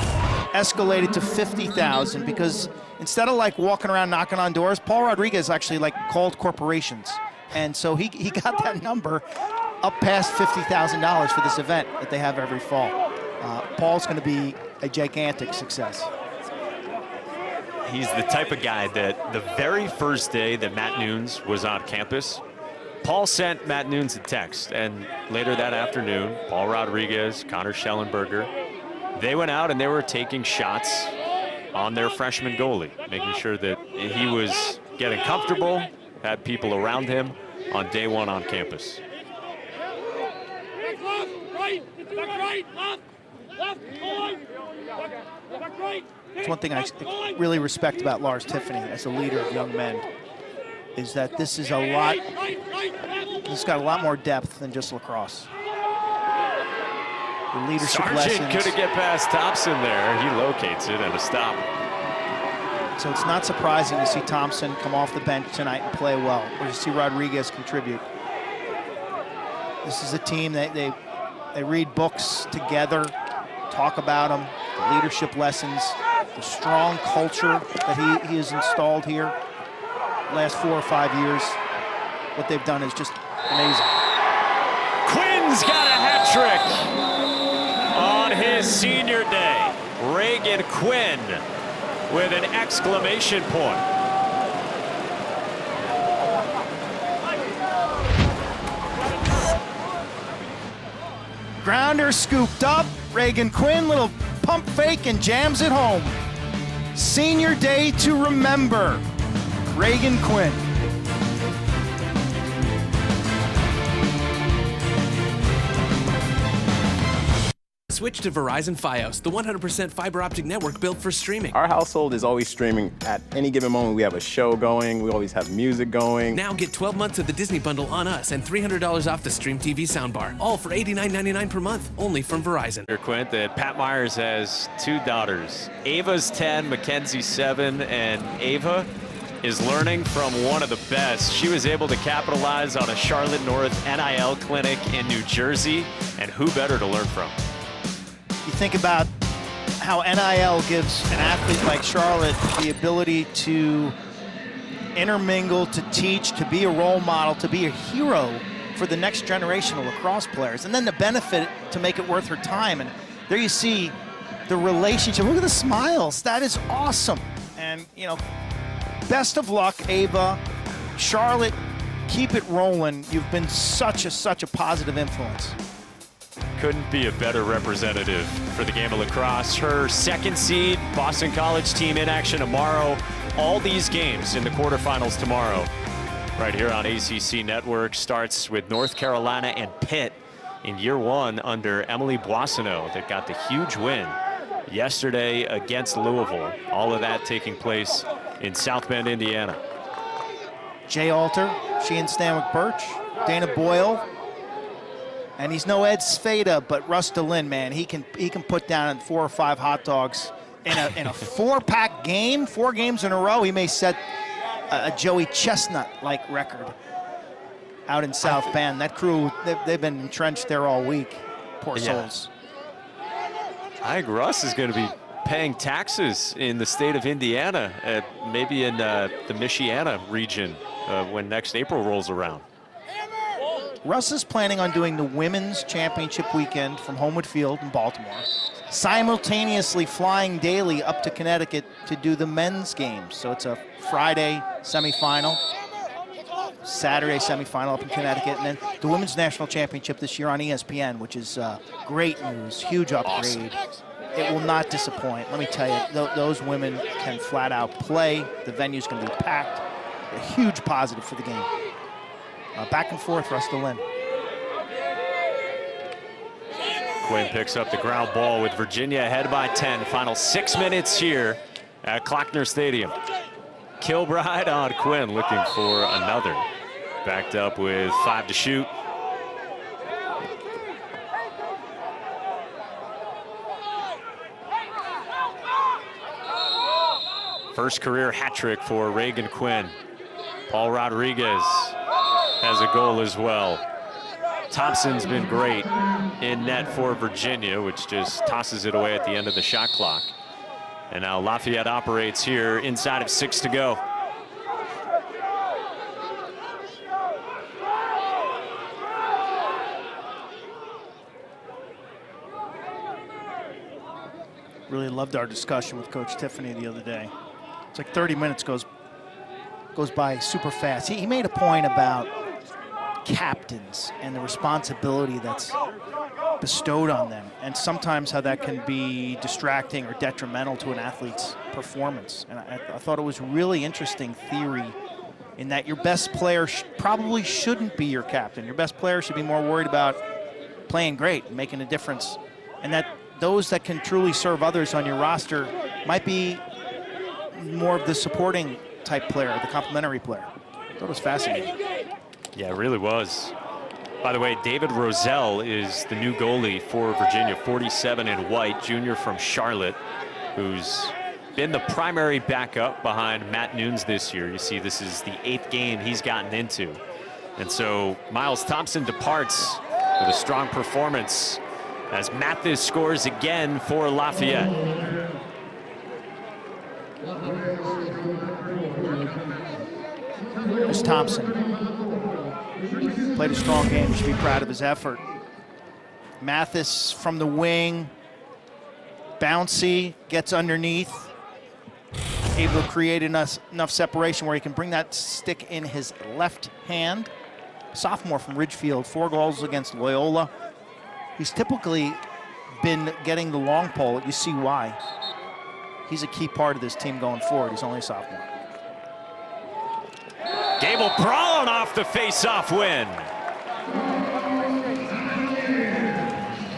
escalated to 50,000 because instead of like walking around knocking on doors, Paul Rodriguez actually like called corporations. And so he got that number up past $50,000 for this event that they have every fall. Paul's going to be a gigantic success. He's the type of guy that the very first day that Matt Nunes was on campus, Paul sent Matt Nunes a text, and later that afternoon, Paul Rodriguez, Connor Schellenberger, they went out and they were taking shots on their freshman goalie, making sure that he was getting comfortable, had people around him on day one on campus. It's one thing I really respect about Lars Tiffany as a leader of young men, is that this is a lot, it's got a lot more depth than just lacrosse. The leadership Sargent lessons. couldn't get past Thompson there. He locates it and a stop. So it's not surprising to see Thompson come off the bench tonight and play well, or to see Rodriguez contribute. This is a team that they read books together, talk about them, the leadership lessons, the strong culture that he has installed here the last 4 or 5 years. What they've done is just amazing. Quinn's got a hat trick on his senior day. Reagan Quinn with an exclamation point. Grounder scooped up. Reagan Quinn, little pump fake and jams it home. Senior day to remember. Reagan Quinn. Switch to Verizon Fios, the 100% fiber optic network built for streaming. Our household is always streaming. At any given moment, we have a show going. We always have music going. Now get 12 months of the Disney bundle on us and $300 off the Stream TV soundbar. All for $89.99 per month, only from Verizon. Quint, that Pat Myers has 2 daughters. Ava's 10, Mackenzie's 7, and Ava is learning from one of the best. She was able to capitalize on a Charlotte North NIL clinic in New Jersey, and who better to learn from? You think about how NIL gives an athlete like Charlotte the ability to intermingle, to teach, to be a role model, to be a hero for the next generation of lacrosse players, and then the benefit to make it worth her time. And there you see the relationship. Look at the smiles. That is awesome. And, you know, best of luck, Ava. Charlotte, keep it rolling. You've been such a positive influence. Couldn't be a better representative for the game of lacrosse. Her second seed Boston College team in action tomorrow. All these games in the quarterfinals tomorrow. Right here on ACC Network. Starts with North Carolina and Pitt in year 1 under Emily Boissonneau that got the huge win yesterday against Louisville. All of that taking place in South Bend, Indiana. Jay Alter, Sheehan Stanwyck Birch, Dana Boyle. And he's no Ed Sveda, but Russ DeLynn, man, he can put down 4 or 5 hot dogs in a 4-pack game, 4 games in a row. He may set a Joey Chestnut-like record out in South Bend. That crew, they've been entrenched there all week. Poor souls. I think Russ is going to be paying taxes in the state of Indiana, maybe in the Michiana region when next April rolls around. Russ is planning on doing the women's championship weekend from Homewood Field in Baltimore, simultaneously flying daily up to Connecticut to do the men's games. So it's a Friday semifinal, Saturday semifinal up in Connecticut, and then the women's national championship this year on ESPN, which is great news, huge upgrade. Awesome. It will not disappoint. Let me tell you, those women can flat out play. The venue's going to be packed. A huge positive for the game. Back and forth, Russ DeLynn. Quinn picks up the ground ball with Virginia ahead by 10. Final 6 minutes here at Klockner Stadium. Kilbride on Quinn looking for another. Backed up with 5 to shoot. First career hat trick for Reagan Quinn. Paul Rodriguez has a goal as well. Thompson's been great in net for Virginia, which just tosses it away at the end of the shot clock. And now Lafayette operates here inside of 6 to go. Really loved our discussion with Coach Tiffany the other day. It's like 30 minutes goes by super fast. He made a point about captains and the responsibility that's bestowed on them, and sometimes how that can be distracting or detrimental to an athlete's performance. And I thought it was really interesting theory in that your best player probably shouldn't be your captain. Your best player should be more worried about playing great and making a difference, and that those that can truly serve others on your roster might be more of the supporting type player, the complementary player. I thought it was fascinating. Yeah, it really was. By the way, David Roselle is the new goalie for Virginia, 47 in white, junior from Charlotte, who's been the primary backup behind Matt Nunes this year. You see, this is the 8th game he's gotten into. And so Miles Thompson departs with a strong performance as Mathis scores again for Lafayette. There's Thompson. Played a strong game. Should be proud of his effort. Mathis from the wing. Bouncy, gets underneath. Able to create enough separation where he can bring that stick in his left hand. Sophomore from Ridgefield, 4 goals against Loyola. He's typically been getting the long pole. You see why. He's a key part of this team going forward. He's only a sophomore. Gable Braun off the face-off win.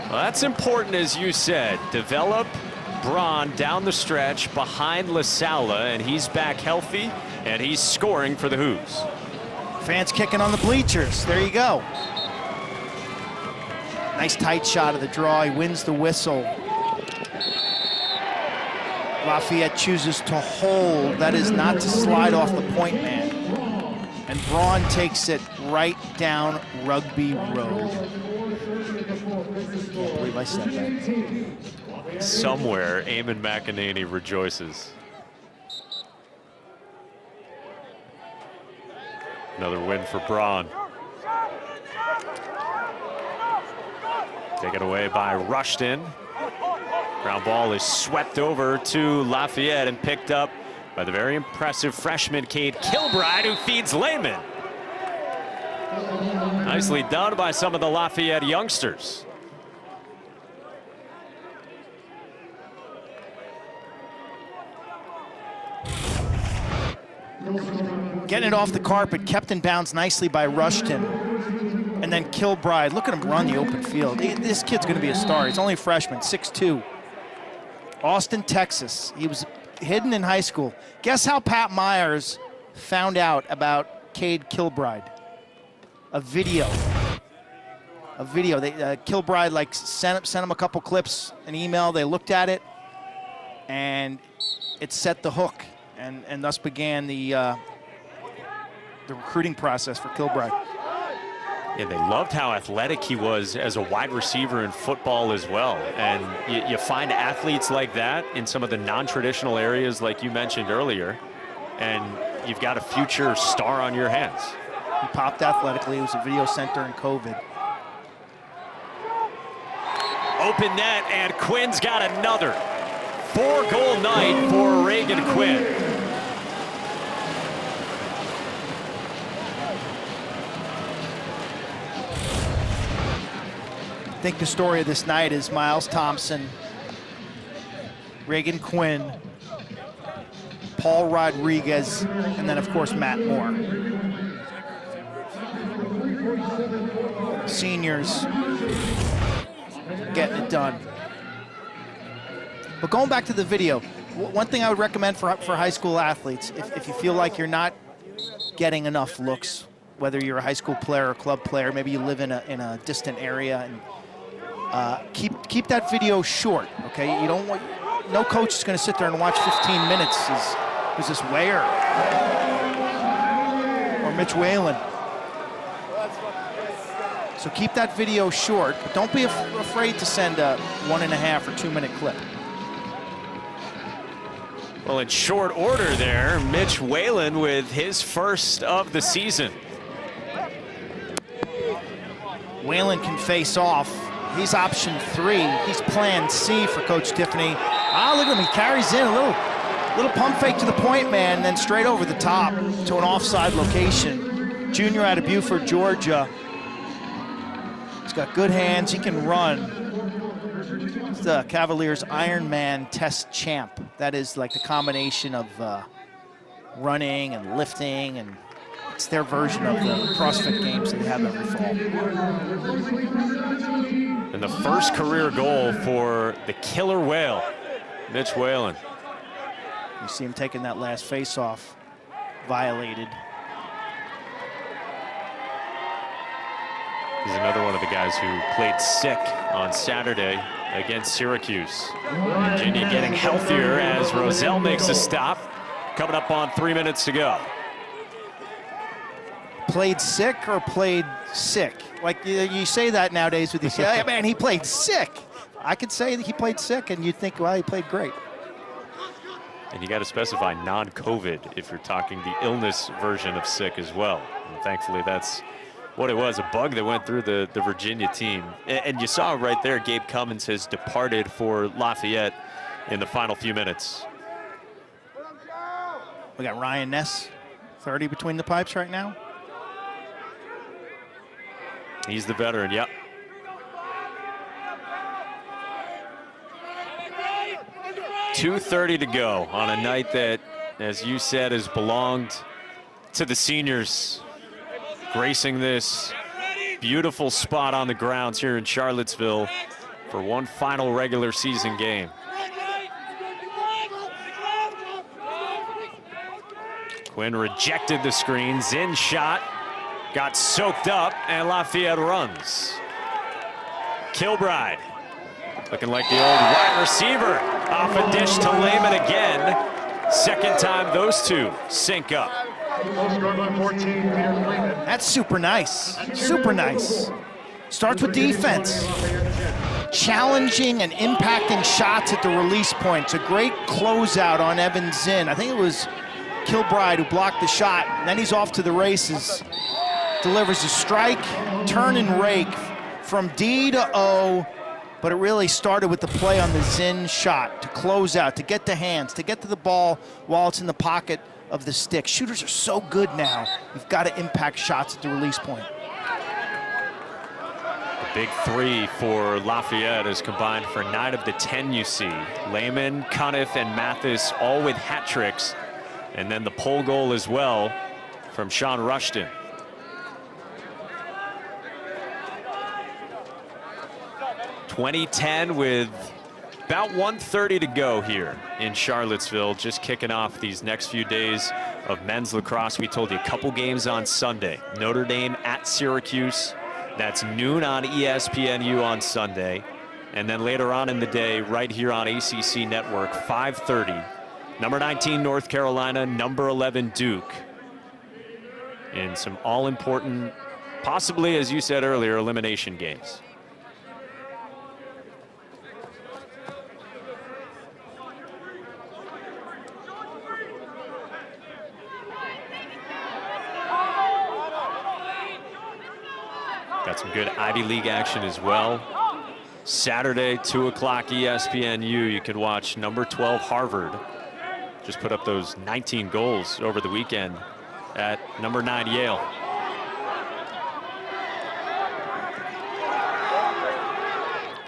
Well, that's important, as you said. Develop Braun down the stretch behind LaSala, and he's back healthy, and he's scoring for the Hoos. Fans kicking on the bleachers. There you go. Nice tight shot of the draw. He wins the whistle. Lafayette chooses to hold. That is not to slide off the point man. And Braun takes it right down Rugby Road. Can't believe I said that. Somewhere, Eamon McEnany rejoices. Another win for Braun. Taken away by Rushton. Ground ball is swept over to Lafayette and picked up by the very impressive freshman Cade Kilbride, who feeds Lehman. Nicely done by some of the Lafayette youngsters. Getting it off the carpet, kept in bounds nicely by Rushton. And then Kilbride, look at him run the open field. This kid's gonna be a star. He's only a freshman, 6'2". Austin, Texas. He was hidden in high school. Guess how Pat Myers found out about Cade Kilbride? A video. Kilbride like sent him a couple clips, an email. They looked at it, and it set the hook, and thus began the recruiting process for Kilbride. Yeah, they loved how athletic he was as a wide receiver in football as well. And you find athletes like that in some of the non-traditional areas like you mentioned earlier, and you've got a future star on your hands. He popped athletically. He was a video center in COVID. Open net, and Quinn's got another 4-goal night for Reagan Quinn. I think the story of this night is Miles Thompson, Reagan Quinn, Paul Rodriguez, and then, of course, Matt Moore. Seniors getting it done. But going back to the video, one thing I would recommend for high school athletes, if you feel like you're not getting enough looks, whether you're a high school player or club player, maybe you live in a distant area, and keep that video short, okay? You don't want, no coach is going to sit there and watch 15 minutes. Is this Weyer or Mitch Whalen? So keep that video short, but don't be afraid to send a 1.5 or 2 minute clip. Well, in short order there, Mitch Whalen with his first of the season. Whalen can face off. He's option 3. He's plan C for Coach Tiffany. Ah, look at him, he carries in a little pump fake to the point man, then straight over the top to an offside location. Junior out of Beaufort, Georgia. He's got good hands, he can run. He's the Cavaliers Ironman test champ. That is like the combination of running and lifting, and it's their version of the CrossFit games that they have every fall. And the first career goal for the killer whale, Mitch Whalen. You see him taking that last face-off, violated. He's another one of the guys who played sick on Saturday against Syracuse. Virginia getting healthier as Roselle makes a stop. Coming up on 3 minutes to go. Played sick or played sick? Like you say that nowadays with these, yeah, man, he played sick. I could say that he played sick and you'd think, well, he played great. And you got to specify non-COVID if you're talking the illness version of sick as well. And thankfully, that's what it was, a bug that went through the Virginia team. And you saw right there, Gabe Cummins has departed for Lafayette in the final few minutes. We got Ryan Ness, 30 between the pipes right now. He's the veteran, yep. .230 to go on a night that, as you said, has belonged to the seniors, gracing this beautiful spot on the grounds here in Charlottesville for one final regular season game. Quinn rejected the screen, Zinn shot, got soaked up, and Lafayette runs. Kilbride, looking like the old wide receiver, off a dish to Lehman again. Second time those two sync up. That's super nice, super nice. Starts with defense. Challenging and impacting shots at the release point. It's a great closeout on Evan Zinn. I think it was Kilbride who blocked the shot, and then he's off to the races. Delivers a strike, turn and rake from D to O, but it really started with the play on the Zinn shot to close out, to get to hands, to get to the ball while it's in the pocket of the stick. Shooters are so good now. You've got to impact shots at the release point. The big three for Lafayette is combined for 9 of the 10 you see. Lehman, Cuniff, and Mathis all with hat tricks. And then the pole goal as well from Sean Rushton. .2010 with about 1:30 to go here in Charlottesville, just kicking off these next few days of men's lacrosse. We told you a couple games on Sunday. Notre Dame at Syracuse. That's noon on ESPNU on Sunday. And then later on in the day, right here on ACC Network, 5:30. Number 19, North Carolina, number 11, Duke. In some all-important, possibly, as you said earlier, elimination games. Got some good Ivy League action as well. Saturday, 2 o'clock ESPNU, you can watch number 12 Harvard. Just put up those 19 goals over the weekend at number 9 Yale.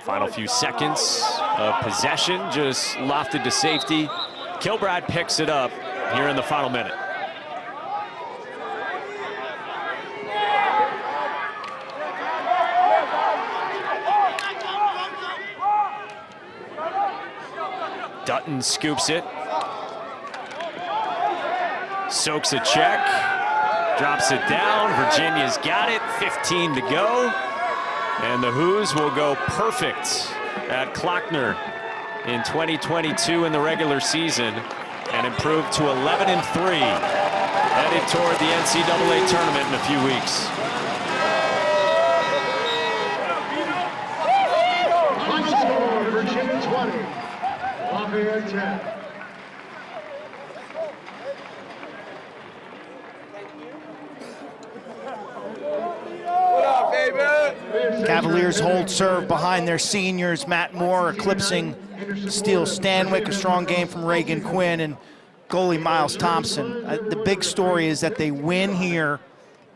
Final few seconds of possession, just lofted to safety. Kilbride picks it up here in the final minute. Dutton scoops it. Soaks a check. Drops it down. Virginia's got it. 15 to go. And the Hoos will go perfect at Klockner in 2022 in the regular season and improve to 11-3. Headed toward the NCAA tournament in a few weeks. Final score, Virginia 20. Lafayette 10. Cavaliers hold serve behind their seniors. Matt Moore eclipsing Steele Stanwyck, a strong game from Reagan Quinn, and goalie Miles Thompson. The big story is that they win here,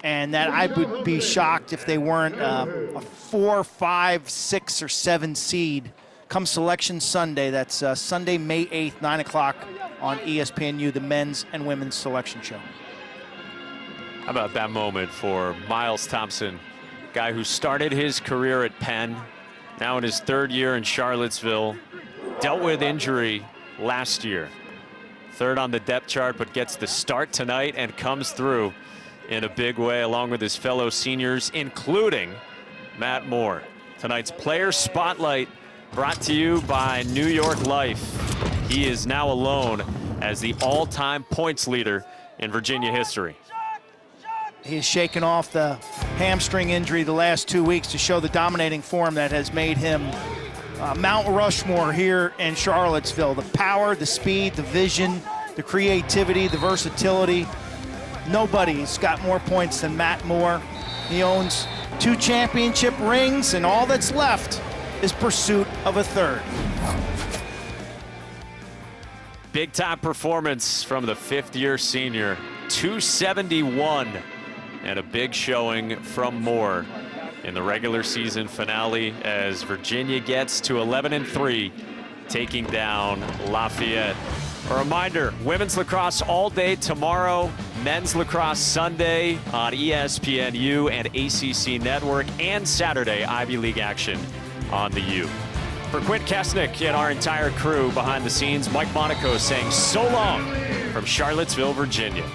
and that I would be shocked if they weren't a 4, 5, 6, or 7 seed come Selection Sunday. That's Sunday, May 8th, 9 o'clock on ESPNU, the men's and women's selection show. How about that moment for Miles Thompson, guy who started his career at Penn, now in his 3rd year in Charlottesville, dealt with injury last year. 3rd on the depth chart, but gets the start tonight and comes through in a big way along with his fellow seniors, including Matt Moore. Tonight's Player Spotlight brought to you by New York Life. He is now alone as the all-time points leader in Virginia history. He has shaken off the hamstring injury the last 2 weeks to show the dominating form that has made him Mount Rushmore here in Charlottesville. The power, the speed, the vision, the creativity, the versatility. Nobody's got more points than Matt Moore. He owns 2 championship rings, and all that's left is pursuit of a 3rd. Big time performance from the 5th-year senior. 271 and a big showing from Moore in the regular season finale as Virginia gets to 11-3, taking down Lafayette. A reminder, women's lacrosse all day tomorrow, men's lacrosse Sunday on ESPNU and ACC Network, and Saturday Ivy League action on the U. For Quint Kesnick and our entire crew behind the scenes, Mike Monaco saying so long from Charlottesville, Virginia.